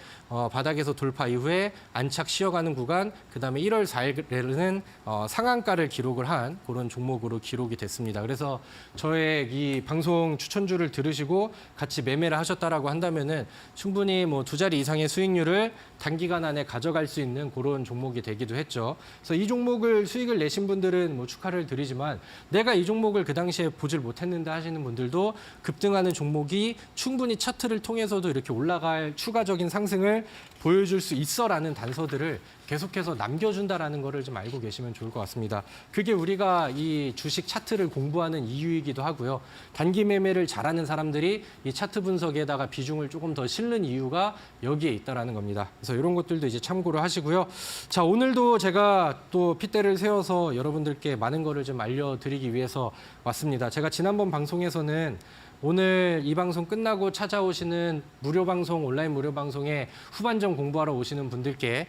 바닥에서 돌파 이후에 안착 쉬어가는 구간, 그다음에 1월 4일에는 상한가를 기록을 한 그런 종목으로 기록이 됐습니다. 그래서 저의 이 방송 추천주를 들으시고 같이 매매를 하셨다라고 한다면은 충분히 뭐 2자리 이상의 수익률을 단기간 안에 가져갈 수 있는 그런 종목이 되기도 했죠. 그래서 이 종목을 수익을 내신 분들은 뭐 축하를 드리지만 내가 이 종목을 그 당시에 보질 못했는데 하시는 분들도 급등하는 종목이 충분히 차트를 통해서도 이렇게 올라갈 추가적인 상승을 보여줄 수 있어라는 단서들을 계속해서 남겨준다라는 거를 좀 알고 계시면 좋을 것 같습니다. 그게 우리가 이 주식 차트를 공부하는 이유이기도 하고요. 단기 매매를 잘하는 사람들이 이 차트 분석에다가 비중을 조금 더 실는 이유가 여기에 있다라는 겁니다. 그래서 이런 것들도 이제 참고를 하시고요. 자, 오늘도 제가 또 핏대를 세워서 여러분들께 많은 거를 좀 알려드리기 위해서 왔습니다. 제가 지난번 방송에서는 오늘 이 방송 끝나고 찾아오시는 무료 방송, 온라인 무료 방송에 후반전 공부하러 오시는 분들께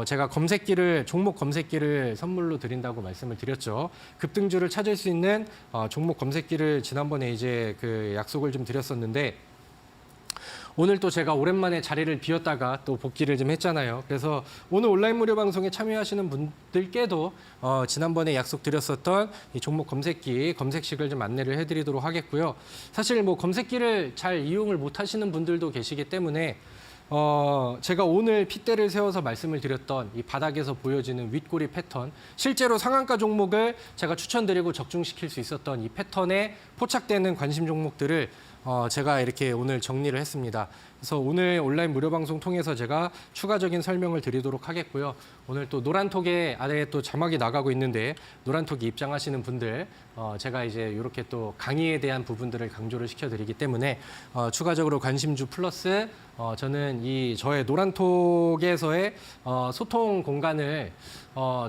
제가 종목 검색기를 선물로 드린다고 말씀을 드렸죠. 급등주를 찾을 수 있는 종목 검색기를 지난번에 이제 약속을 좀 드렸었는데 오늘 또 제가 오랜만에 자리를 비웠다가 또 복귀를 좀 했잖아요. 그래서 오늘 온라인 무료 방송에 참여하시는 분들께도 지난번에 약속드렸었던 이 종목 검색식을 좀 안내를 해드리도록 하겠고요. 사실 뭐 검색기를 잘 이용을 못 하시는 분들도 계시기 때문에 제가 오늘 핏대를 세워서 말씀을 드렸던 이 바닥에서 보여지는 윗꼬리 패턴, 실제로 상한가 종목을 제가 추천드리고 적중시킬 수 있었던 이 패턴에 포착되는 관심 종목들을 제가 이렇게 오늘 정리를 했습니다. 그래서 오늘 온라인 무료 방송 통해서 제가 추가적인 설명을 드리도록 하겠고요. 오늘 또 노란톡에 아래에 또 자막이 나가고 있는데 노란톡에 입장하시는 분들 제가 이제 이렇게 또 강의에 대한 부분들을 강조를 시켜드리기 때문에 추가적으로 관심주 플러스 저는 이 저의 노란톡에서의 소통 공간을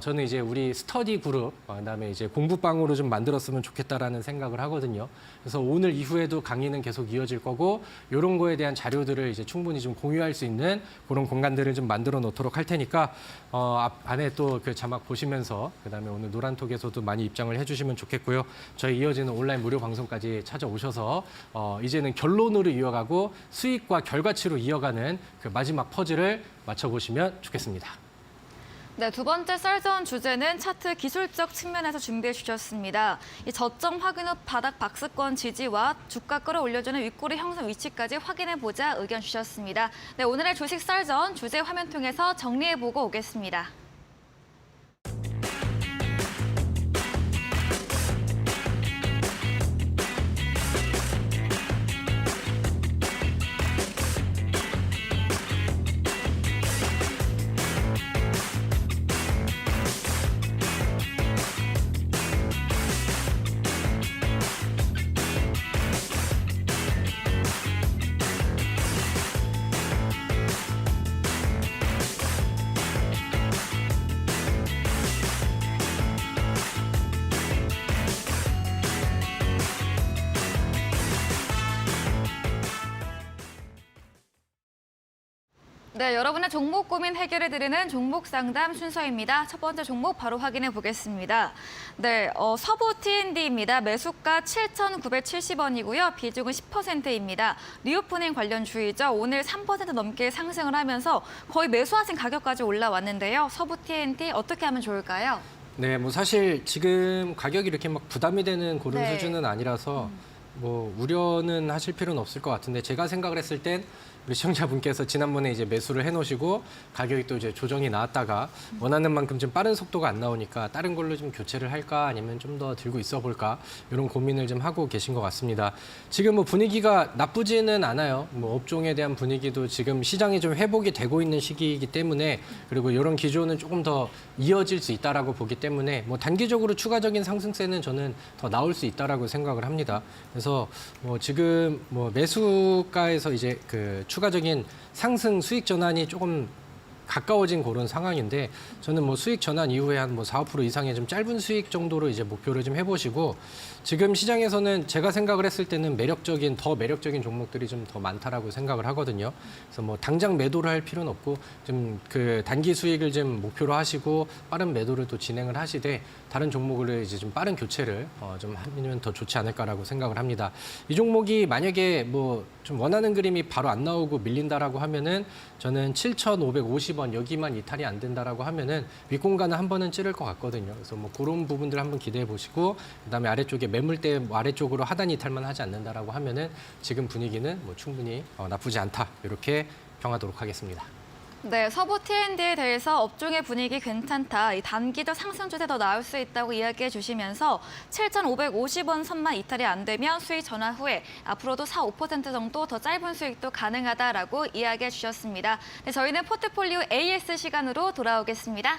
저는 이제 우리 스터디 그룹, 그다음에 이제 공부방으로 좀 만들었으면 좋겠다라는 생각을 하거든요. 그래서 오늘 이후에도 강의는 계속 이어질 거고 이런 거에 대한 자료들을 이제 충분히 좀 공유할 수 있는 그런 공간들을 좀 만들어 놓도록 할 테니까 안에 또 그 자막 보시면서 그다음에 오늘 노란톡에서도 많이 입장을 해주시면 좋겠고요. 저희 이어지는 온라인 무료 방송까지 찾아오셔서 이제는 결론으로 이어가고 수익과 결과치로 이어가는 그 마지막 퍼즐을 맞춰보시면 좋겠습니다. 네, 두 번째 썰전 주제는 차트 기술적 측면에서 준비해 주셨습니다. 이 저점 확인 후 바닥 박스권 지지와 주가 끌어올려주는 윗꼬리 형성 위치까지 확인해보자 의견 주셨습니다. 네, 오늘의 주식 썰전 주제 화면 통해서 정리해보고 오겠습니다. 네, 여러분의 종목 고민 해결해드리는 종목 상담 순서입니다. 첫 번째 종목 바로 확인해 보겠습니다. 네, 서부 T&D입니다. 매수가 7,970원이고요. 비중은 10%입니다. 리오프닝 관련 주이죠. 오늘 3% 넘게 상승을 하면서 거의 매수하신 가격까지 올라왔는데요. 서부 T&D 어떻게 하면 좋을까요? 네, 뭐 사실 지금 가격이 이렇게 막 부담이 되는 그런 네. 수준은 아니라서 뭐 우려는 하실 필요는 없을 것 같은데 제가 생각을 했을 땐 우리 시청자분께서 지난번에 이제 매수를 해놓으시고 가격이 또 이제 조정이 나왔다가 원하는 만큼 좀 빠른 속도가 안 나오니까 다른 걸로 좀 교체를 할까 아니면 좀 더 들고 있어 볼까 이런 고민을 좀 하고 계신 것 같습니다. 지금 뭐 분위기가 나쁘지는 않아요. 뭐 업종에 대한 분위기도 지금 시장이 좀 회복이 되고 있는 시기이기 때문에 그리고 이런 기조는 조금 더 이어질 수 있다라고 보기 때문에 뭐 단기적으로 추가적인 상승세는 저는 더 나올 수 있다라고 생각을 합니다. 그래서 뭐 지금 뭐 매수가에서 이제 그 추가적인 상승 수익 전환이 조금 가까워진 그런 상황인데 저는 뭐 수익 전환 이후에 한 뭐 4, 5% 이상의 좀 짧은 수익 정도로 이제 목표를 좀 해보시고 지금 시장에서는 제가 생각을 했을 때는 더 매력적인 종목들이 좀 더 많다라고 생각을 하거든요. 그래서 뭐 당장 매도를 할 필요는 없고 좀 그 단기 수익을 좀 목표로 하시고 빠른 매도를 또 진행을 하시되 다른 종목을 이제 좀 빠른 교체를 좀 하면 더 좋지 않을까라고 생각을 합니다. 이 종목이 만약에 뭐 좀 원하는 그림이 바로 안 나오고 밀린다라고 하면은 저는 7,550원 여기만 이탈이 안 된다라고 하면은 윗공간을 한 번은 찌를 것 같거든요. 그래서 뭐 그런 부분들 한번 기대해 보시고 그다음에 아래쪽에 매물대 아래쪽으로 하단 이탈만 하지 않는다라고 하면은 지금 분위기는 뭐 충분히 나쁘지 않다 이렇게 평하도록 하겠습니다. 네, 서부 T&D에 대해서 업종의 분위기 괜찮다. 이 단기적 상승 추세 더 나올 수 있다고 이야기해 주시면서 7,550원 선만 이탈이 안 되면 수익 전환 후에 앞으로도 4, 5% 정도 더 짧은 수익도 가능하다라고 이야기해 주셨습니다. 네, 저희는 포트폴리오 AS 시간으로 돌아오겠습니다.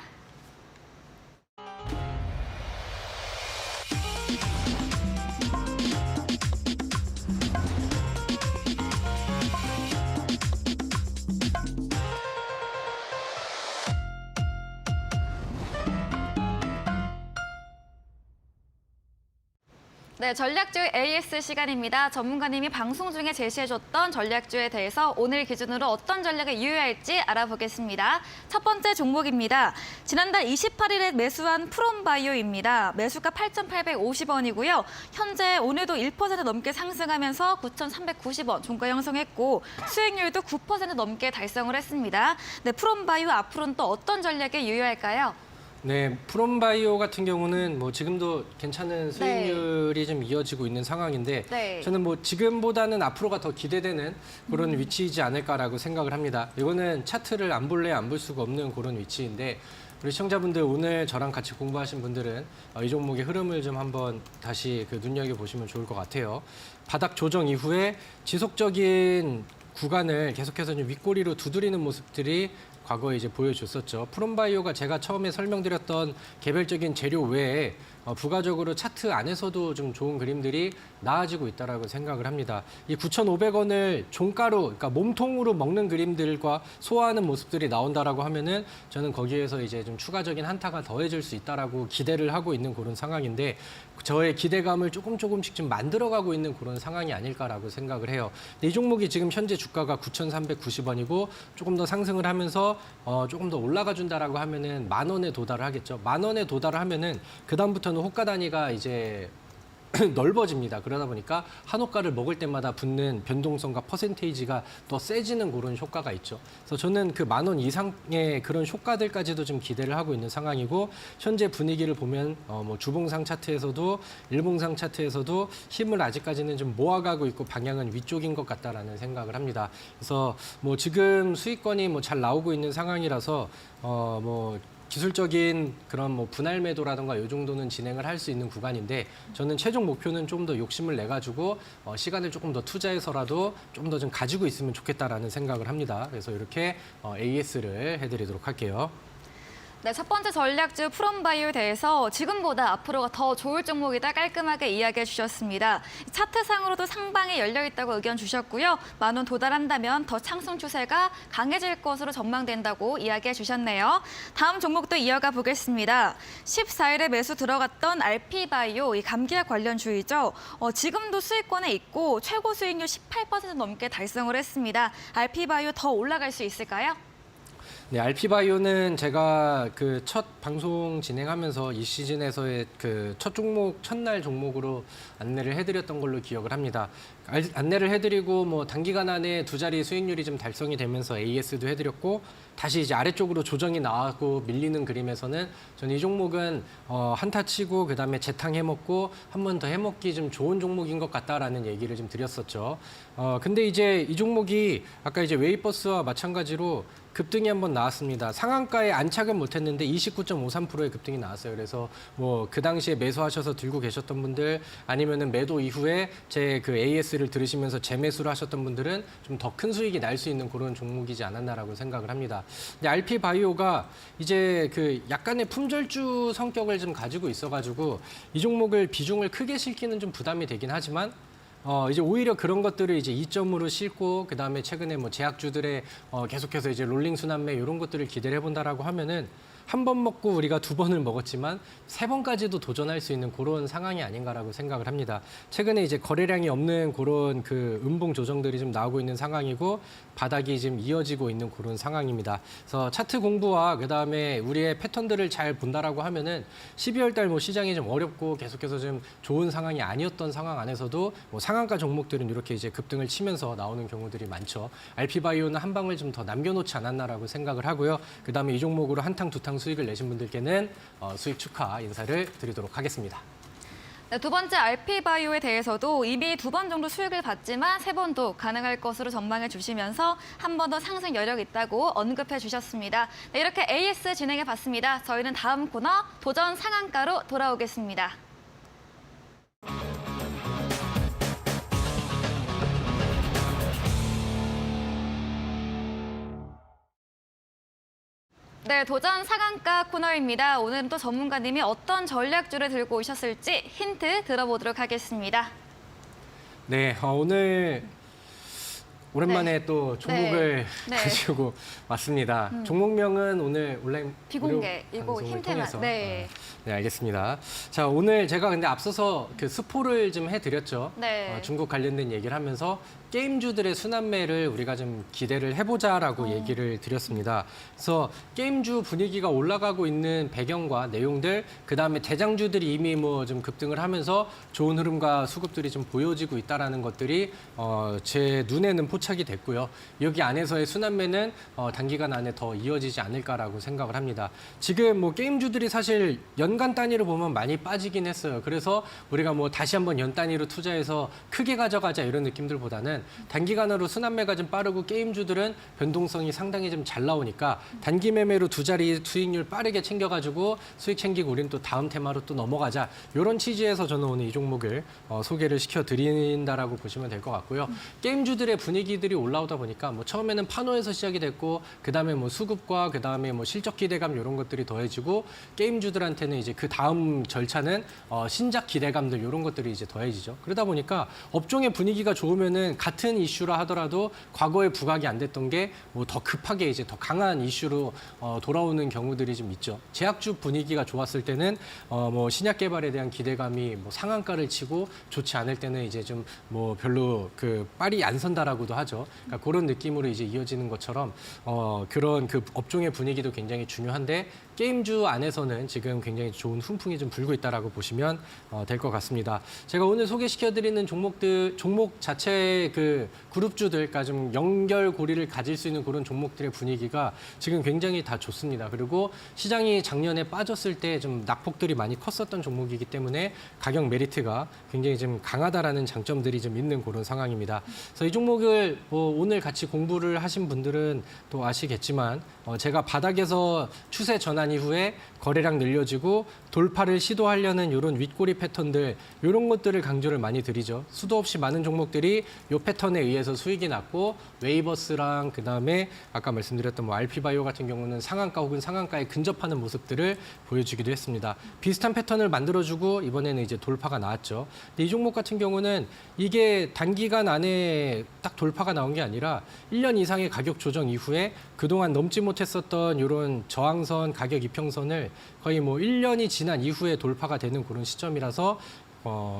네, 전략주의 AS 시간입니다. 전문가님이 방송 중에 제시해줬던 전략주에 대해서 오늘 기준으로 어떤 전략을 유효할지 알아보겠습니다. 첫 번째 종목입니다. 지난달 28일에 매수한 프롬바이오입니다. 매수가 8,850원이고요. 현재 오늘도 1% 넘게 상승하면서 9,390원 종가 형성했고 수익률도 9% 넘게 달성을 했습니다. 네, 프롬바이오 앞으로는 또 어떤 전략에 유효할까요? 네, 프롬바이오 같은 경우는 뭐 지금도 괜찮은 수익률이 좀 이어지고 있는 상황인데 네. 저는 뭐 지금보다는 앞으로가 더 기대되는 그런 위치이지 않을까라고 생각을 합니다. 이거는 차트를 안 볼래 안 볼 수가 없는 그런 위치인데 우리 시청자분들 오늘 저랑 같이 공부하신 분들은 이 종목의 흐름을 좀 한번 다시 눈여겨보시면 좋을 것 같아요. 바닥 조정 이후에 지속적인 구간을 계속해서 좀 윗꼬리로 두드리는 모습들이 과거에 이제 보여줬었죠. 프롬바이오가 제가 처음에 설명드렸던 개별적인 재료 외에 부가적으로 차트 안에서도 좀 좋은 그림들이 나아지고 있다라고 생각을 합니다. 이 9,500원을 종가로, 그러니까 몸통으로 먹는 그림들과 소화하는 모습들이 나온다라고 하면은 저는 거기에서 이제 좀 추가적인 한타가 더해질 수 있다라고 기대를 하고 있는 그런 상황인데 저의 기대감을 조금씩 좀 만들어가고 있는 그런 상황이 아닐까라고 생각을 해요. 근데 이 종목이 지금 현재 주가가 9,390원이고 조금 더 상승을 하면서 조금 더 올라가 준다라고 하면은 10,000원에 도달을 하겠죠. 10,000원에 도달을 하면은 그 다음부터는 호가 단위가 이제 넓어집니다. 그러다 보니까 한 호가를 먹을 때마다 붙는 변동성과 퍼센테이지가 더 세지는 그런 효과가 있죠. 그래서 저는 그 10,000원 이상의 그런 효과들까지도 좀 기대를 하고 있는 상황이고 현재 분위기를 보면 뭐 주봉상 차트에서도 일봉상 차트에서도 힘을 아직까지는 좀 모아가고 있고 방향은 위쪽인 것 같다라는 생각을 합니다. 그래서 뭐 지금 수익권이 뭐 잘 나오고 있는 상황이라서 뭐 기술적인 그런 뭐 분할 매도라든가 이 정도는 진행을 할 수 있는 구간인데 저는 최종 목표는 좀 더 욕심을 내 가지고 시간을 조금 더 투자해서라도 좀 더 좀 가지고 있으면 좋겠다라는 생각을 합니다. 그래서 이렇게 AS를 해드리도록 할게요. 네, 첫 번째 전략주 프롬바이오에 대해서 지금보다 앞으로가 더 좋을 종목이다 깔끔하게 이야기해 주셨습니다. 차트상으로도 상방이 열려 있다고 의견 주셨고요. 10,000원 도달한다면 더 상승 추세가 강해질 것으로 전망된다고 이야기해 주셨네요. 다음 종목도 이어가 보겠습니다. 14일에 매수 들어갔던 RP바이오, 이 감기약 관련 주이죠. 지금도 수익권에 있고 최고 수익률 18% 넘게 달성을 했습니다. RP바이오 더 올라갈 수 있을까요? 네, RP바이오는 제가 그 첫 방송 진행하면서 이 시즌에서의 그 첫 종목, 첫날 종목으로 안내를 해드렸던 걸로 기억을 합니다. 안내를 해드리고 뭐 단기간 안에 두 자리 수익률이 좀 달성이 되면서 AS도 해드렸고 다시 이제 아래쪽으로 조정이 나오고 밀리는 그림에서는 저는 이 종목은 한타 치고 그다음에 재탕 해먹고 한 번 더 해먹기 좀 좋은 종목인 것 같다라는 얘기를 좀 드렸었죠. 근데 이제 이 종목이 아까 이제 웨이버스와 마찬가지로 급등이 한번 나왔습니다. 상한가에 안착은 못했는데 29.53%의 급등이 나왔어요. 그래서 뭐 그 당시에 매수하셔서 들고 계셨던 분들 아니면은 매도 이후에 제 그 AS를 들으시면서 재매수를 하셨던 분들은 좀 더 큰 수익이 날 수 있는 그런 종목이지 않았나라고 생각을 합니다. 근데 RP 바이오가 이제 그 약간의 품절주 성격을 좀 가지고 있어가지고 이 종목을 비중을 크게 실기는 좀 부담이 되긴 하지만. 이제 오히려 그런 것들을 이제 이점으로 싣고 그다음에 최근에 뭐 제약주들의 계속해서 이제 롤링 순환매 이런 것들을 기대를 해본다라고 하면은 한 번 먹고 우리가 두 번을 먹었지만 세 번까지도 도전할 수 있는 그런 상황이 아닌가라고 생각을 합니다. 최근에 이제 거래량이 없는 그런 그 음봉 조정들이 좀 나오고 있는 상황이고 바닥이 지금 이어지고 있는 그런 상황입니다. 그래서 차트 공부와 그다음에 우리의 패턴들을 잘 본다라고 하면은 12월 달 뭐 시장이 좀 어렵고 계속해서 좀 좋은 상황이 아니었던 상황 안에서도 뭐 상한가 종목들은 이렇게 이제 급등을 치면서 나오는 경우들이 많죠. RP바이오는 한 방을 좀 더 남겨놓지 않았나라고 생각을 하고요. 그다음에 이 종목으로 한탕 두탕 수익을 내신 분들께는 수익 축하 인사를 드리도록 하겠습니다. 네, 두 번째 RP바이오에 대해서도 이미 2번 정도 수익을 봤지만 3번도 가능할 것으로 전망해 주시면서 한 번 더 상승 여력 있다고 언급해 주셨습니다. 네, 이렇게 AS 진행해 봤습니다. 저희는 다음 코너 도전 상한가로 돌아오겠습니다. 네, 도전 상한가 코너입니다. 오늘은 또 전문가님이 어떤 전략주를 들고 오셨을지 힌트 들어보도록 하겠습니다. 네, 오늘 오랜만에 또 종목을 네. 가지고 왔습니다. 종목명은 오늘 온라인 비공개, 무료 이거 방송을 힌트만. 통해서 네. 네, 알겠습니다. 자, 오늘 제가 근데 앞서서 그 스포를 좀 해드렸죠. 네. 중국 관련된 얘기를 하면서 게임주들의 순환매를 우리가 좀 기대를 해보자라고 얘기를 드렸습니다. 그래서 게임주 분위기가 올라가고 있는 배경과 내용들, 그 다음에 대장주들이 이미 뭐 좀 급등을 하면서 좋은 흐름과 수급들이 좀 보여지고 있다라는 것들이 제 눈에는 포착이 됐고요. 여기 안에서의 순환매는 단기간 안에 더 이어지지 않을까라고 생각을 합니다. 지금 뭐 게임주들이 사실 연간 단위로 보면 많이 빠지긴 했어요. 그래서 우리가 뭐 다시 한번 연 단위로 투자해서 크게 가져가자 이런 느낌들보다는 단기간으로 순환매가 좀 빠르고 게임주들은 변동성이 상당히 좀 잘 나오니까 단기 매매로 두 자리 수익률 빠르게 챙겨가지고 수익 챙기고 우리는 또 다음 테마로 또 넘어가자 이런 취지에서 저는 오늘 이 종목을 소개를 시켜드린다라고 보시면 될 것 같고요. 게임주들의 분위기 분위기들이 올라오다 보니까 뭐 처음에는 판호에서 시작이 됐고 그다음에 뭐 수급과 그다음에 뭐 실적 기대감 이런 것들이 더해지고 게임주들한테는 이제 그 다음 절차는 신작 기대감들 이런 것들이 이제 더해지죠. 그러다 보니까 업종의 분위기가 좋으면은 같은 이슈라 하더라도 과거에 부각이 안 됐던 게 뭐 더 급하게 이제 더 강한 이슈로 돌아오는 경우들이 좀 있죠. 제약주 분위기가 좋았을 때는 뭐 신약 개발에 대한 기대감이 뭐 상한가를 치고 좋지 않을 때는 이제 좀 뭐 별로 그 빨이 안 선다라고도 하죠. 그러니까 그런 느낌으로 이제 이어지는 것처럼 그런 그 업종의 분위기도 굉장히 중요한데 게임주 안에서는 지금 굉장히 좋은 훈풍이 좀 불고 있다라고 보시면 될 것 같습니다. 제가 오늘 소개시켜드리는 종목 자체의 그 그룹주들과 좀 연결고리를 가질 수 있는 그런 종목들의 분위기가 지금 굉장히 다 좋습니다. 그리고 시장이 작년에 빠졌을 때 좀 낙폭들이 많이 컸었던 종목이기 때문에 가격 메리트가 굉장히 좀 강하다라는 장점들이 좀 있는 그런 상황입니다. 그래서 이 종목을 뭐 오늘 같이 공부를 하신 분들은 또 아시겠지만 제가 바닥에서 추세 전환 이후에 거래량 늘려지고 돌파를 시도하려는 이런 윗꼬리 패턴들 이런 것들을 강조를 많이 드리죠. 수도 없이 많은 종목들이 이 패턴에 의해서 수익이 났고 웨이버스랑 그다음에 아까 말씀드렸던 뭐 RP바이오 같은 경우는 상한가 혹은 상한가에 근접하는 모습들을 보여주기도 했습니다. 비슷한 패턴을 만들어주고 이번에는 이제 돌파가 나왔죠. 근데 이 종목 같은 경우는 이게 단기간 안에 딱 돌파가 나온 게 아니라 1년 이상의 가격 조정 이후에 그동안 넘지 못했었던 이런 저항선 가격 이평선을 거의 뭐 1년이 지난 이후에 돌파가 되는 그런 시점이라서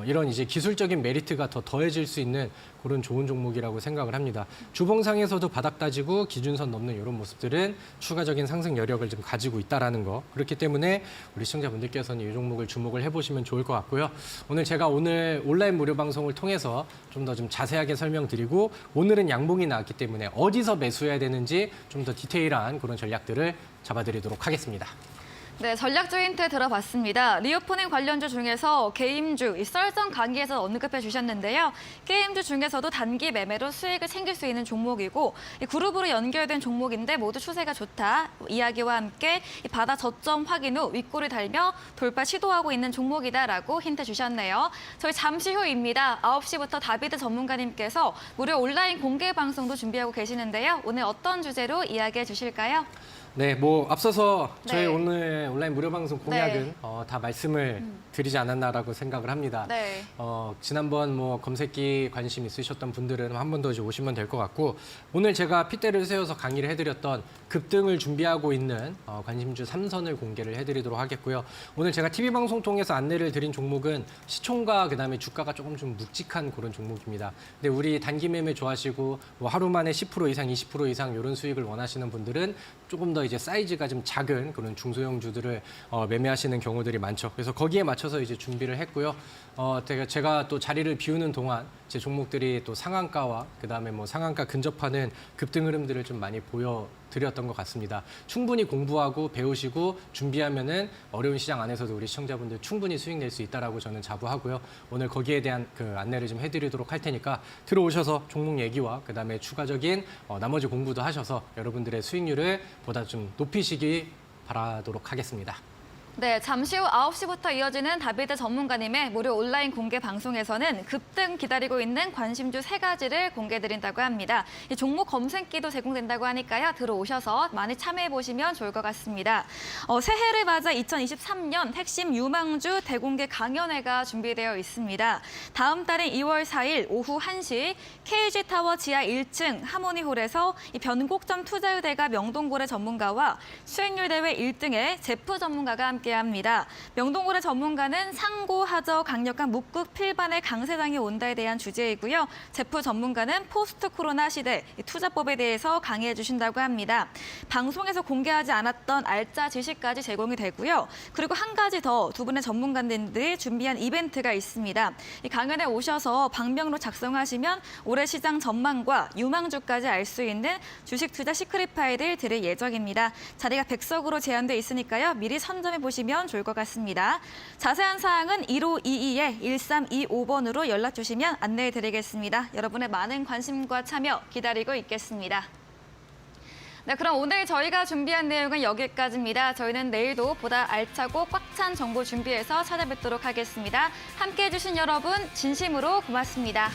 이런 이제 기술적인 메리트가 더 더해질 수 있는 그런 좋은 종목이라고 생각을 합니다. 주봉상에서도 바닥 다지고 기준선 넘는 이런 모습들은 추가적인 상승 여력을 좀 가지고 있다라는 거. 그렇기 때문에 우리 시청자분들께서는 이 종목을 주목을 해보시면 좋을 것 같고요. 제가 오늘 온라인 무료 방송을 통해서 좀 더 좀 자세하게 설명드리고 오늘은 양봉이 나왔기 때문에 어디서 매수해야 되는지 좀 더 디테일한 그런 전략들을 잡아드리도록 하겠습니다. 네, 전략주 힌트 들어봤습니다. 리오프닝 관련주 중에서 게임주, 이 썰전 강의에서 언급해 주셨는데요. 게임주 중에서도 단기 매매로 수익을 챙길 수 있는 종목이고 이 그룹으로 연결된 종목인데 모두 추세가 좋다. 이야기와 함께 이 바다 저점 확인 후 윗골을 달며 돌파 시도하고 있는 종목이다라고 힌트 주셨네요. 저희 잠시 후입니다. 9시부터 다비드 전문가님께서 무료 온라인 공개 방송도 준비하고 계시는데요. 오늘 어떤 주제로 이야기해 주실까요? 네, 뭐 앞서서 저희 네. 오늘 온라인 무료 방송 공약은 네. 다 말씀을 드리지 않았나라고 생각을 합니다. 네. 지난번 뭐 검색기 관심 있으셨던 분들은 한 번 더 오시면 될 것 같고 오늘 제가 핏대를 세워서 강의를 해드렸던 급등을 준비하고 있는 관심주 3선을 공개를 해드리도록 하겠고요. 오늘 제가 TV 방송 통해서 안내를 드린 종목은 시총과 그다음에 주가가 조금 좀 묵직한 그런 종목입니다. 근데 우리 단기 매매 좋아하시고 뭐 하루 만에 10% 이상, 20% 이상 이런 수익을 원하시는 분들은 조금 더 이제 사이즈가 좀 작은 그런 중소형주들을 매매하시는 경우들이 많죠. 그래서 거기에 맞춰서 이제 준비를 했고요. 제가 또 자리를 비우는 동안 제 종목들이 또 상한가와 그다음에 뭐 상한가 근접하는 급등 흐름들을 좀 많이 보여드렸던 것 같습니다. 충분히 공부하고 배우시고 준비하면은 어려운 시장 안에서도 우리 시청자분들 충분히 수익 낼 수 있다라고 저는 자부하고요. 오늘 거기에 대한 그 안내를 좀 해드리도록 할 테니까 들어오셔서 종목 얘기와 그다음에 추가적인 나머지 공부도 하셔서 여러분들의 수익률을 보다 좀 높이시기 바라도록 하겠습니다. 네, 잠시 후 9시부터 이어지는 다비드 전문가님의 무료 온라인 공개 방송에서는 급등 기다리고 있는 관심주 3가지를 공개드린다고 합니다. 이 종목 검색기도 제공된다고 하니까요. 들어오셔서 많이 참여해보시면 좋을 것 같습니다. 새해를 맞아 2023년 핵심 유망주 대공개 강연회가 준비되어 있습니다. 다음 달인 2월 4일 오후 1시 KG타워 지하 1층 하모니홀에서 이 변곡점 투자의대가 명동고래 전문가와 수익률 대회 1등의 제프 전문가가 함께합니다. 명동고래 전문가는 상고, 하저, 강력한 묵국 필반의 강세장이 온다에 대한 주제이고요. 제프 전문가는 포스트 코로나 시대 투자법에 대해서 강의해 주신다고 합니다. 방송에서 공개하지 않았던 알짜 지식까지 제공이 되고요. 그리고 한 가지 더 두 분의 전문가님들이 준비한 이벤트가 있습니다. 이 강연에 오셔서 방명록 작성하시면 올해 시장 전망과 유망주까지 알 수 있는 주식 투자 시크릿 파일을 드릴 예정입니다. 자리가 100석으로 제한돼 있으니까요. 미리 선점해 보시면 좋을 것 같습니다. 자세한 사항은 1522-1325번으로 연락 주시면 안내해 드리겠습니다. 여러분의 많은 관심과 참여 기다리고 있겠습니다. 네, 그럼 오늘 저희가 준비한 내용은 여기까지입니다. 저희는 내일도 보다 알차고 꽉 찬 정보 준비해서 찾아뵙도록 하겠습니다. 함께해 주신 여러분 진심으로 고맙습니다.